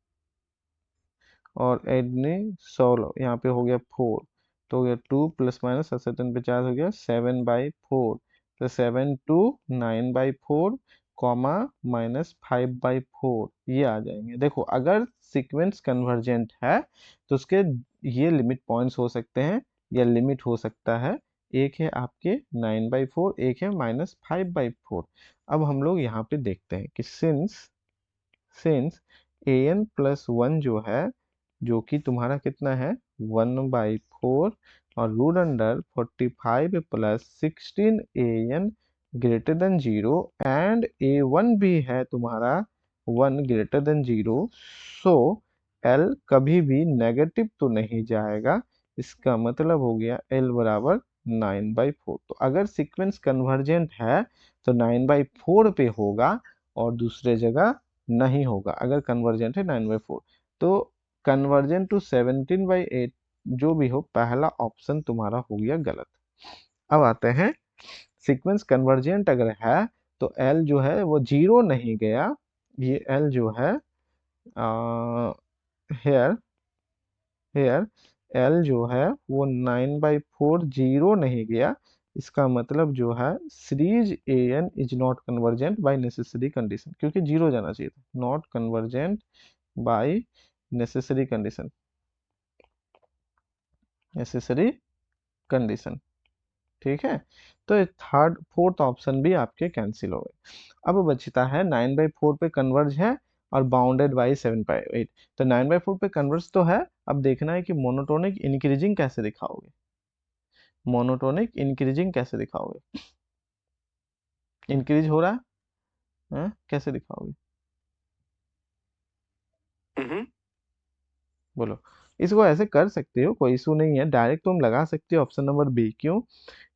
और 8 ने 16, यहाँ पे हो गया 4, तो हो गया 2 प्लस माइनस 17 50 हो गया 7/4, तो 7 to 9/4 कॉमा -5/4, ये आ जाएंगे। देखो अगर सीक्वेंस कन्वर्जेंट है तो उसके ये लिमिट पॉइंट्स हो सकते हैं या लिमिट हो सकता है, एक है आपके 9/4, एक है -5/4। अब हम लोग यहाँ पे देखते हैं कि सिंस सिंस an+1 जो है, जो कि तुम्हारा कितना है 1/4, और root under 45 plus 16 an greater than 0, and a1 भी है तुम्हारा 1 ग्रेटर देन 0, सो l कभी भी नेगेटिव तो नहीं जाएगा, इसका मतलब हो गया l बराबर 9/4। तो अगर सीक्वेंस कन्वर्जेंट है तो 9/4 पे होगा और दूसरे जगह नहीं होगा। अगर कन्वर्जेंट है 9/4, तो कन्वर्जेंट टू 17/8 जो भी हो, पहला ऑप्शन तुम्हारा हो गया गलत। अब आते हैं सीक्वेंस कन्वर्जेंट अगर है तो एल जो है वो 0 नहीं गया, ये एल जो है हेयर हेयर एल जो है वो 9/4 0 नहीं गया, इसका मतलब जो है series a n is not convergent by necessary condition, क्योंकि 0 जाना चाहिए था, not convergent by necessary condition, necessary condition. ठीक है, तो थर्ड फोर्थ ऑप्शन भी आपके कैंसिल हो गए। अब बचता है 9/4 पे कन्वर्ज है और बाउंडेड बाई 7/8, तो 9/4 पे कन्वर्ज तो है, अब देखना है कि मोनोटोनिक इंक्रीजिंग कैसे दिखाओगे, मोनोटोनिक इंक्रीजिंग कैसे दिखाओगे, इंक्रीज हो रहा है, हाँ, कैसे दिखाओगे? बोलो। इसको ऐसे कर सकते हो, कोई इशू नहीं है, डायरेक्ट तुम लगा सकते हो ऑप्शन नंबर बी। क्यों?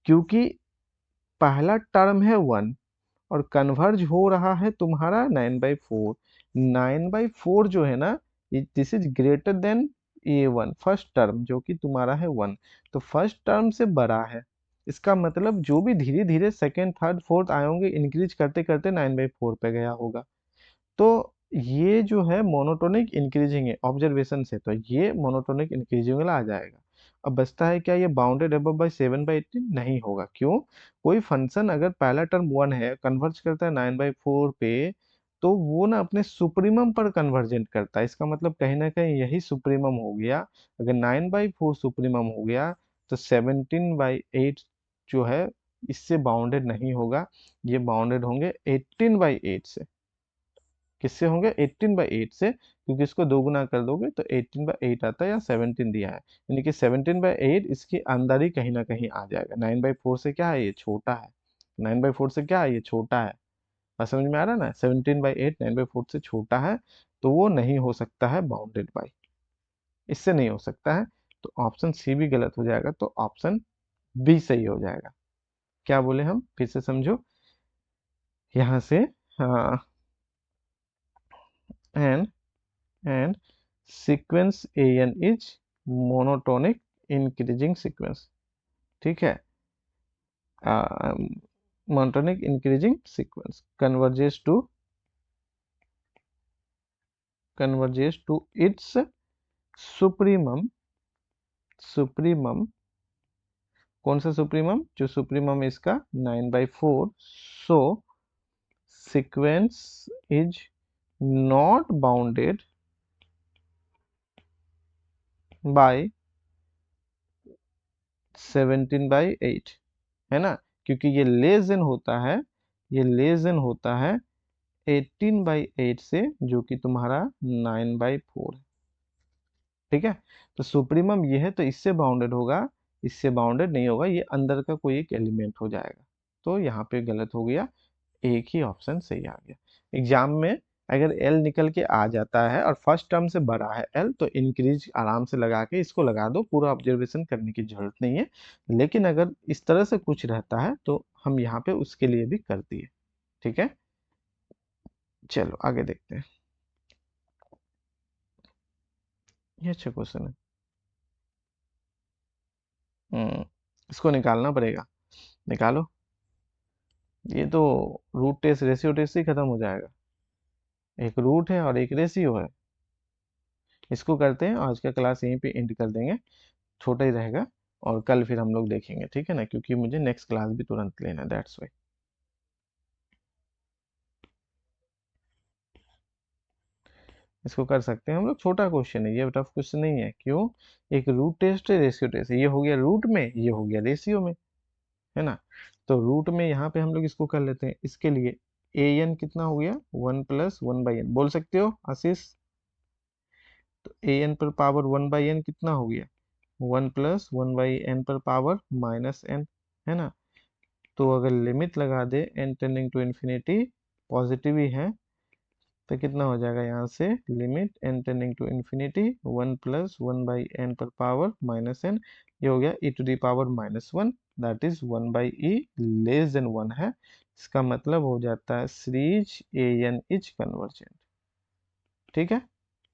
क्योंकि पहला टर्म है 1 और कन्वर्ज हो रहा है तुम्हारा 9/4। 9/4 जो है ना, this is greater than A1 first term जो कि तुम्हारा है 1। तो फर्स्ट टर्म से बड़ा है, इसका मतलब जो भी धीरे धीरे सेकेंड थर्ड फोर्थ आए होंगे, इंक्रीज करते करते 9/4 पे गया होगा। तो ये जो है मोनोटोनिक इंक्रीजिंग है ऑब्जर्वेशन से, तो ये मोनोटोनिक इंक्रीजिंग वाला आ जाएगा। अब बचता है क्या, ये बाउंडेड अबव बाई 7/18 नहीं होगा। क्यों? कोई फंक्शन अगर पहला टर्म 1 है, कन्वर्ज करता है 9/4 पे, तो वो ना अपने सुप्रीमम पर कन्वर्जेंट करता है। इसका मतलब कहीं ना कहीं यही सुप्रीमम हो गया। अगर 9/4 सुप्रीमम हो गया, तो 17/8 जो है इससे बाउंडेड नहीं होगा। ये बाउंडेड होंगे 18/8 से। किससे होंगे? 18/8 से, क्योंकि इसको दो गुना कर दोगे तो 18/8 आता है, या 17 दिया है, यानी कि 17/8 इसके अंदर ही कहीं ना कहीं आ जाएगा। 9/4 से क्या है, ये छोटा है। 9/4 से क्या है, ये छोटा है। बात समझ में आ रहा है ना? 17/8 9/4 से छोटा है, तो वो नहीं हो सकता है बाउंडेड बाई, इससे नहीं हो सकता है। तो ऑप्शन सी भी गलत हो जाएगा, तो ऑप्शन बी सही हो जाएगा। क्या बोले हम, फिर से समझो यहाँ से। हाँ, and and sequence an is monotonic increasing sequence। ठीक है, monotonic increasing sequence converges to its supremum। कौन सा सुप्रीमम? जो सुप्रीमम इसका 9/4। सो sequence is not bounded by 17/8, है ना? क्योंकि ये लेस देन होता है, ये लेस देन होता है 18/8 से, जो कि तुम्हारा 9/4 है। ठीक है, तो सुप्रीमम ये है, तो इससे बाउंडेड होगा, इससे बाउंडेड नहीं होगा, ये अंदर का कोई एक एलिमेंट हो जाएगा। तो यहाँ पे गलत हो गया, एक ही ऑप्शन सही आ गया। एग्जाम में अगर एल निकल के आ जाता है और फर्स्ट टर्म से बड़ा है एल, तो इंक्रीज आराम से लगा के इसको लगा दो, पूरा ऑब्जर्वेशन करने की जरूरत नहीं है। लेकिन अगर इस तरह से कुछ रहता है तो हम यहाँ पे उसके लिए भी कर दिए। ठीक है, चलो आगे देखते हैं। ये अच्छा क्वेश्चन है। इसको निकालना पड़ेगा, निकालो। ये तो रूट टेस्ट रेशियो टेस्ट ही खत्म हो जाएगा। एक रूट है और एक रेशियो है। इसको करते हैं, आज का क्लास यहीं पे एंड कर देंगे, छोटा ही रहेगा। और कल फिर हम लोग देखेंगे, ठीक है ना, क्योंकि मुझे नेक्स्ट क्लास भी तुरंत लेना है, दैट्स वाई। इसको कर सकते हैं हम लोग, छोटा क्वेश्चन है ये, टफ क्वेश्चन नहीं है। क्यों? एक रूट टेस्ट है, रेशियो टेस्ट है, ये हो गया रूट में, ये हो गया रेशियो में, है ना? तो रूट में यहाँ पे हम लोग इसको कर लेते हैं, इसके लिए ए एन कितना हो गया, 1+1/n बोल सकते हो आशीष? तो ए एन पर पावर 1/n कितना हो गया, 1+1/n पर पावर -n, है ना? तो अगर लिमिट लगा दे n tending to infinity, positive ही है, तो कितना हो जाएगा यहाँ से, limit n tending to infinity 1+1/n पर पावर -n, ये हो गया e⁻−1, that is 1/e less than 1 है। इसका मतलब हो जाता है series a n is convergent. ठीक है,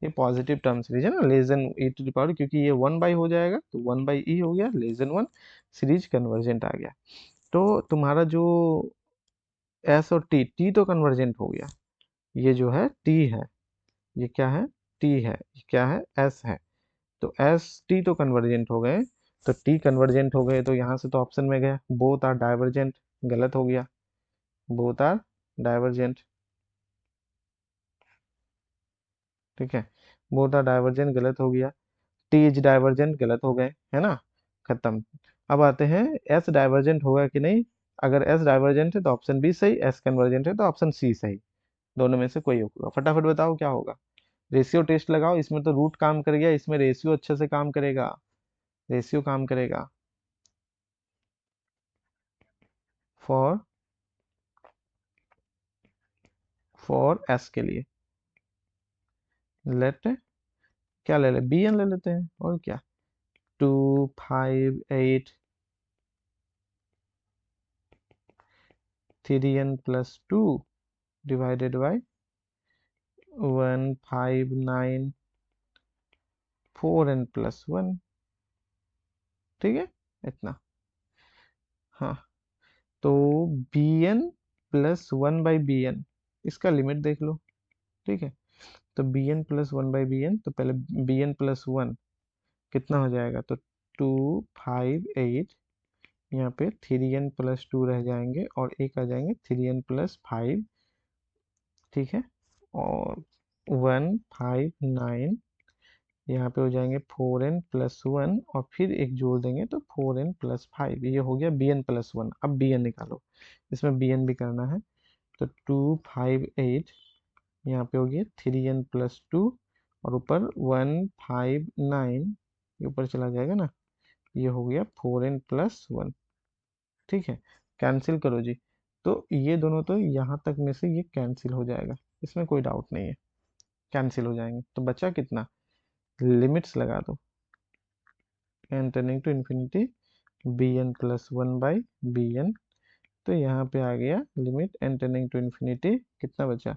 ये पॉजिटिव टर्म सीरीज है ना, लेस देन e⁻, क्योंकि ये 1/, हो जाएगा तो 1/e हो गया, लेस देन 1, सीरीज कन्वर्जेंट आ गया। तो तुम्हारा जो एस और टी, टी तो कन्वर्जेंट हो गया, ये जो है टी है, ये क्या है, टी है, ये क्या है, एस है। तो एस टी तो कन्वर्जेंट हो गए, तो टी कन्वर्जेंट हो गए, तो यहाँ से तो ऑप्शन में गया बोथ आर डाइवर्जेंट, गलत हो गया, बोथ आर डाइवर्जेंट। ठीक है, बोथ आर डाइवर्जेंट गलत हो गया, टी इज डाइवर्जेंट गलत हो गए, है ना? खत्म। अब आते हैं एस डाइवर्जेंट होगा कि नहीं। अगर एस डाइवर्जेंट है तो ऑप्शन बी सही, एस कन्वर्जेंट है तो ऑप्शन सी सही। दोनों में से कोई होगा, फटाफट बताओ क्या होगा। रेशियो टेस्ट लगाओ, इसमें तो रूट काम कर गया, इसमें रेशियो अच्छे से काम करेगा, रेशियो काम करेगा। फॉर फॉर एस के लिए लेट क्या ले ले, बी एन ले लेते हैं, और क्या, 2 5 8 3n+2 डिवाइडेड बाई 1 5 9 4n+1। ठीक है, इतना। हाँ, तो bn+1/bn, इसका लिमिट देख लो। ठीक है, तो bn+1/bn, तो पहले bn+1 कितना हो जाएगा, तो 2 5 8, यहाँ पे 3n+2 रह जाएंगे और एक आ जाएंगे 3n+5। ठीक है, और 1 5 9, यहाँ पे हो जाएंगे 4n+1 और फिर एक जोड़ देंगे तो 4n+5। ये हो गया bn+1। अब bn निकालो, इसमें bn भी करना है, तो 2 5 8, यहाँ पे हो गया 3n+2 और ऊपर 1 5 9, ये ऊपर चला जाएगा ना, ये हो गया 4n+1। ठीक है, कैंसिल करो जी। तो ये दोनों तो यहाँ तक में से ये कैंसिल हो जाएगा, इसमें कोई डाउट नहीं है, कैंसिल हो जाएंगे। तो बचा कितना, लिमिट्स लगा दो, n tending to infinity bn+1/bn। तो यहाँ पे आ गया limit n tending to infinity, कितना बचा,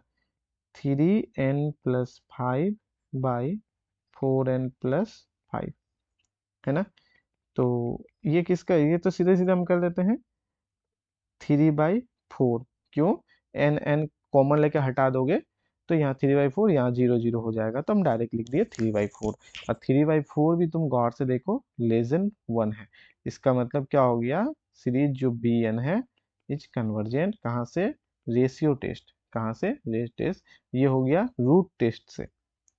3n+5/4n+5, है ना। तो ये किसका, ये तो सीधे सीधे हम कर देते हैं 3/4। क्यों, एन एन कॉमन लेके हटा दोगे तो यहाँ 3/4, यहाँ 0 0 हो जाएगा, तो हम डायरेक्ट लिख दिए 3/4। और 3/4 भी तुम गौर से देखो <<1 है, इसका मतलब क्या हो गया, सीरीज जो बी एन है इज कन्वर्जेंट, कहाँ से, रेशियो टेस्ट, कहाँ से, रेस टेस्ट, ये हो गया रूट टेस्ट से,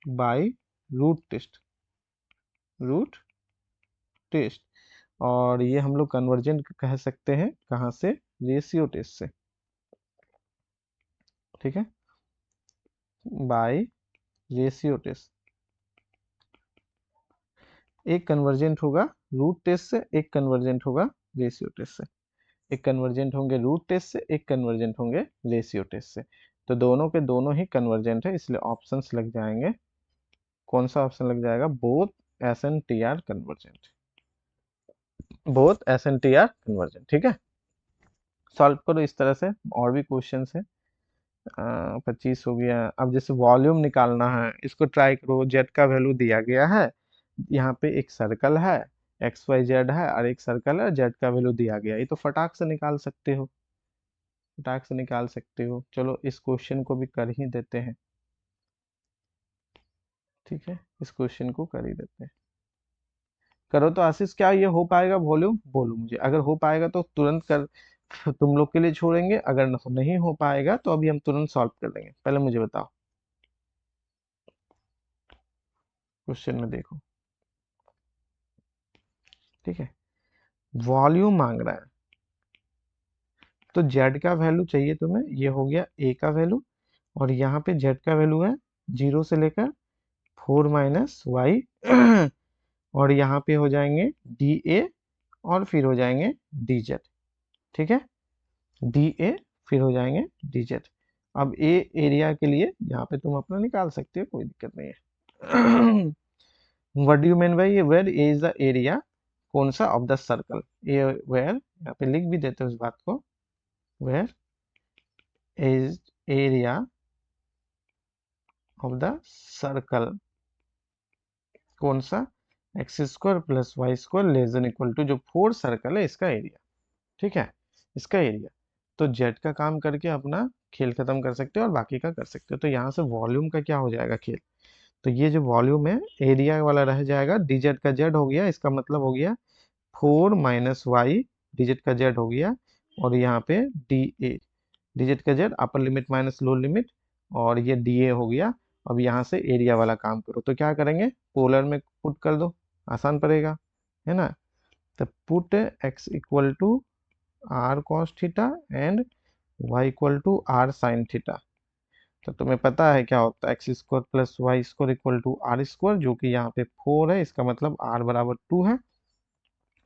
by root test, root test. और ये हम लोग कन्वर्जेंट कह सकते हैं कहाँ से, रेशियो टेस्ट से। ठीक है, बाय रेशियो टेस्ट। एक कन्वर्जेंट होगा रूट टेस्ट से, एक कन्वर्जेंट होगा रेशियो टेस्ट से। एक कन्वर्जेंट होंगे रूट टेस्ट से, एक कन्वर्जेंट होंगे रेशियो टेस्ट से। तो दोनों के दोनों ही कन्वर्जेंट है, इसलिए ऑप्शंस लग जाएंगे, कौन सा ऑप्शन लग जाएगा, both s and t are convergent, both s and t are convergent. ठीक है, सॉल्व करो इस तरह से। और भी क्वेश्चन है, 25 हो गया। अब जैसे वॉल्यूम निकालना है, इसको ट्राई करो। जेड का वैल्यू दिया गया है, यहाँ पे एक सर्कल है, एक्स वाई जेड है, और एक सर्कल है, जेड का वैल्यू दिया गया, ये तो फटाक से निकाल सकते हो, फटाक से निकाल सकते हो। चलो इस क्वेश्चन को भी कर ही देते हैं। ठीक है, इस क्वेश्चन को कर ही देते हैं। करो तो आशीष, क्या ये हो पाएगा वॉल्यूम, बोलो मुझे, अगर हो पाएगा तो तुरंत कर, तुम लोग के लिए छोड़ेंगे, अगर नहीं हो पाएगा तो अभी हम तुरंत सॉल्व कर देंगे। पहले मुझे बताओ, क्वेश्चन में देखो। ठीक है, वॉल्यूम मांग रहा है, तो जेड का वैल्यू चाहिए तुम्हें, ये हो गया ए का वैल्यू, और यहाँ पे जेड का वैल्यू है 0 से लेकर 4 - y और यहाँ पे हो जाएंगे डी ए और फिर हो जाएंगे डी जेड। ठीक है, डी ए फिर हो जाएंगे डी जेड। अब ए एरिया के लिए यहाँ पे तुम अपना निकाल सकते हो, कोई दिक्कत नहीं है। What do you mean by where a is the area, कौन सा, of the circle, a where, यहाँ पे लिख भी देते हैं उस बात को, where is area of the circle, कौन सा, x² + y² < जो 4 सर्कल है इसका एरिया। ठीक है, इसका एरिया। तो जेड का काम करके अपना खेल खत्म कर सकते हो और बाकी का कर सकते हो। तो यहाँ से वॉल्यूम का क्या हो जाएगा खेल, तो ये जो वॉल्यूम है एरिया वाला रह जाएगा, डी जेड का जेड हो गया, इसका मतलब हो गया 4 - y, डी जेड का जेड हो गया, और यहाँ पे डी ए, डी जेड का Z upper limit minus lower limit, और ये डी ए हो गया। अब यहाँ से एरिया वाला काम करो, तो क्या करेंगे, पोलर में पुट कर दो, आसान पड़ेगा, है ना। तो put x = r cos theta and y = r sin theta. तो तुम्हें पता है क्या होता है, x² + y² = r², जो कि यहाँ पे 4 है, इसका मतलब r बराबर 2 है,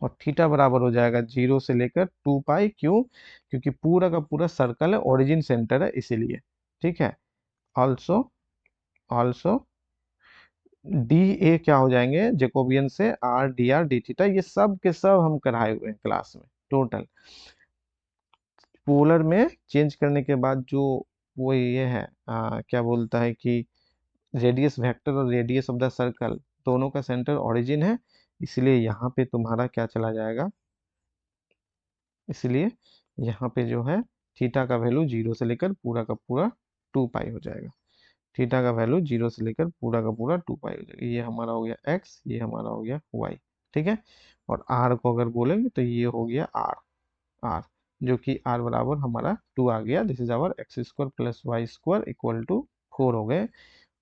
और थीटा बराबर हो जाएगा 0 से लेकर 2 पाई। क्यों, क्योंकि पूरा का पूरा सर्कल है, ओरिजिन सेंटर है, इसीलिए। ठीक है, ऑल्सो ऑल्सो डी ए क्या हो जाएंगे जेकोबियन से R D R D theta, ये सब के सब हम कराए हुए हैं क्लास में टोटल। पोलर में चेंज करने के बाद जो वो ये है क्या बोलता है कि रेडियस वेक्टर और रेडियस ऑफ द सर्कल दोनों का सेंटर ओरिजिन है, इसलिए यहाँ पे तुम्हारा क्या चला जाएगा, इसलिए यहाँ पे जो है थीटा का वैल्यू जीरो से लेकर पूरा का पूरा 2 पाई हो जाएगा। थीटा का वैल्यू जीरो से लेकर पूरा का पूरा 2 पाई हो जाएगा। ये हमारा हो गया एक्स, ये हमारा हो गया वाई। ठीक है, और आर को अगर बोलेंगे तो ये हो गया आर, आर जो कि आर बराबर हमारा 2 आ गया। This is our x square plus y square equal to 4 हो गए।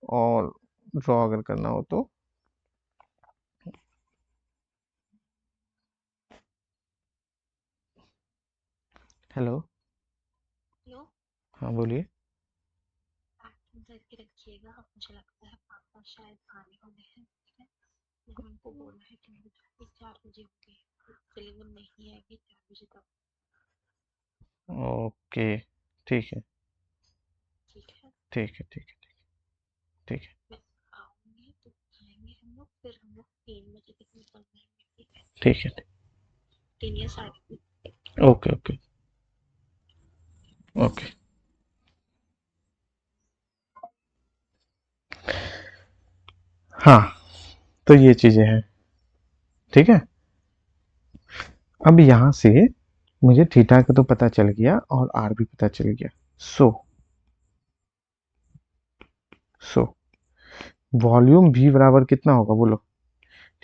और ड्रॉ अगर करना हो तो हेलो, हेलो, हाँ बोलिए। पैकिंग करके रखिएगा। मुझे लगता है पापा शायद आने वाले हैं। ठीक है, मैंने उनको बोला है कि मेरी ट्रैफिक 4 बजे होगी, चलिए वो नहीं आएगी 4 बजे तक। ओके, ठीक है ठीक है, ठीक है ठीक है ठीक है मैं आऊंगी तो आएंगे हम लोग, फिर हम लोग 3 बजे तक निकल जाएंगे। ठीक है, ठीक है। 3 या 7 बजे। Okay okay okay. हाँ, तो ये चीजें हैं। ठीक है, अब यहाँ से मुझे थीटा का तो पता चल गया और आर भी पता चल गया। सो सो वॉल्यूम v बराबर कितना होगा बोलो।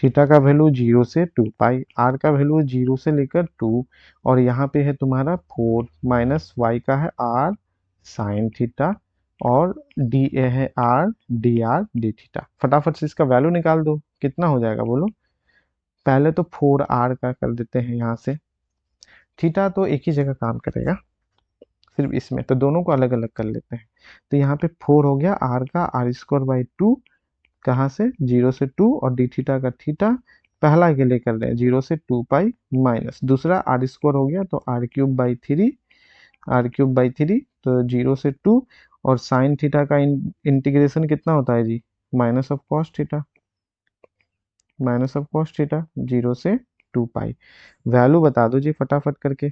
थीटा का वैल्यू 0 से 2 पाई, आर का वैल्यू 0 से लेकर 2, और यहाँ पे है तुम्हारा 4 माइनस वाई का है आर साइन थीटा, और डी ए है आर डी थीटा। फटाफट से इसका वैल्यू निकाल दो, कितना हो जाएगा बोलो। पहले तो 4 आर का कर देते हैं यहाँ से, थीटा तो एक ही जगह काम करेगा सिर्फ इसमें, तो दोनों को अलग अलग कर लेते हैं। तो यहाँ पे 4 हो गया आर का आर स्क्वायर बाई 2, कहाँ से 0 से 2, और डी थीटा का थीटा पहला के लिए कर रहे हैं 0 से 2 पाई, माइनस दूसरा आर स्क्वायर हो गया तो r³ बाई 3, r³ बाई 3, तो 0 से 2, और साइन थीटा का इंटीग्रेशन कितना होता है जी, minus of cos theta, minus of cos theta 0 से 2 पाई। वैल्यू बता दो जी फटाफट करके।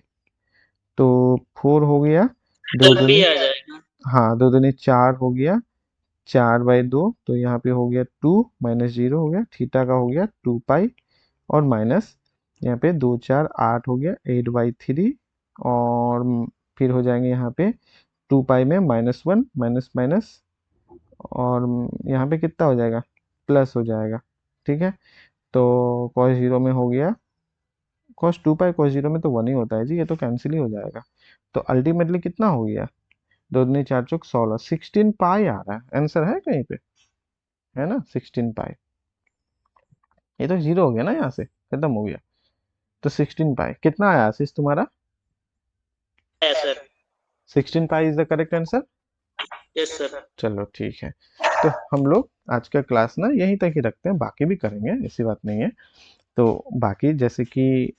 तो 4 हो गया, दो भी दूनी, आ जाएगा। हाँ दो दूनी 4 हो गया, 4/2, तो यहाँ पे हो गया 2 - 0 हो गया, थीटा का हो गया 2 पाई, और माइनस यहाँ पे 2 4 8 हो गया 8/3, और फिर हो जाएंगे यहाँ पे 2 पाई में -1 माइनस माइनस, और यहाँ पे कितना हो जाएगा, प्लस हो जाएगा। ठीक है, तो cos 0 में हो गया, cos 2 पाई cos 0 में तो 1 ही होता है जी, ये तो कैंसिल ही हो जाएगा। तो अल्टीमेटली कितना हो गया, दो दूनी 4 चौक 16, 16 पाई आ रहा है, आंसर है कहीं पे, है ना 16 पाई। ये तो जीरो हो गया ना, यहाँ से खत्म हो गया। तो 16 पाई कितना आया आशीष तुम्हारा, है sir. 16 pi is the correct answer. Yes sir. चलो ठीक है, तो हम लोग आज का क्लास ना यहीं तक ही रखते हैं, बाकी भी करेंगे ऐसी बात नहीं है। तो बाकी जैसे कि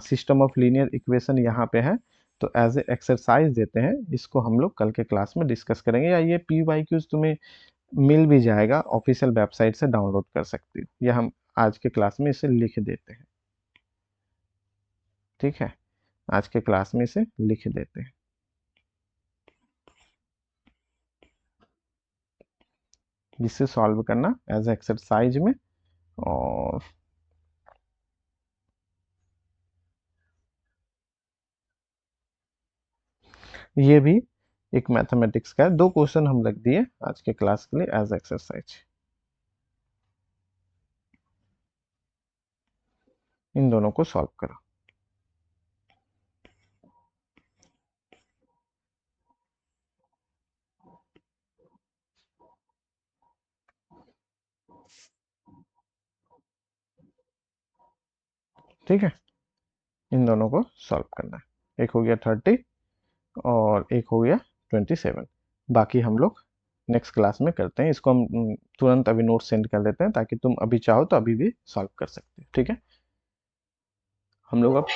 सिस्टम ऑफ लीनियर इक्वेशन यहाँ पे है, तो एज ए एक्सरसाइज देते हैं, इसको हम लोग कल के क्लास में डिस्कस करेंगे, या ये PYQs तुम्हें मिल भी जाएगा, ऑफिशियल वेबसाइट से डाउनलोड कर सकती हो, या हम आज के क्लास में इसे लिख देते हैं। ठीक है, आज के क्लास में इसे लिख देते हैं, जिससे सॉल्व करना एज एक्सरसाइज में। और ये भी एक मैथमेटिक्स का है, 2 क्वेश्चन हम रख दिए आज के क्लास के लिए एज एक्सरसाइज, इन दोनों को सॉल्व करो। ठीक है, इन दोनों को सॉल्व करना है, एक हो गया 30 और एक हो गया 27। बाकी हम लोग नेक्स्ट क्लास में करते हैं, इसको हम तुरंत अभी नोट सेंड कर देते हैं, ताकि तुम अभी चाहो तो अभी भी सॉल्व कर सकते हो। ठीक है, हम लोग अब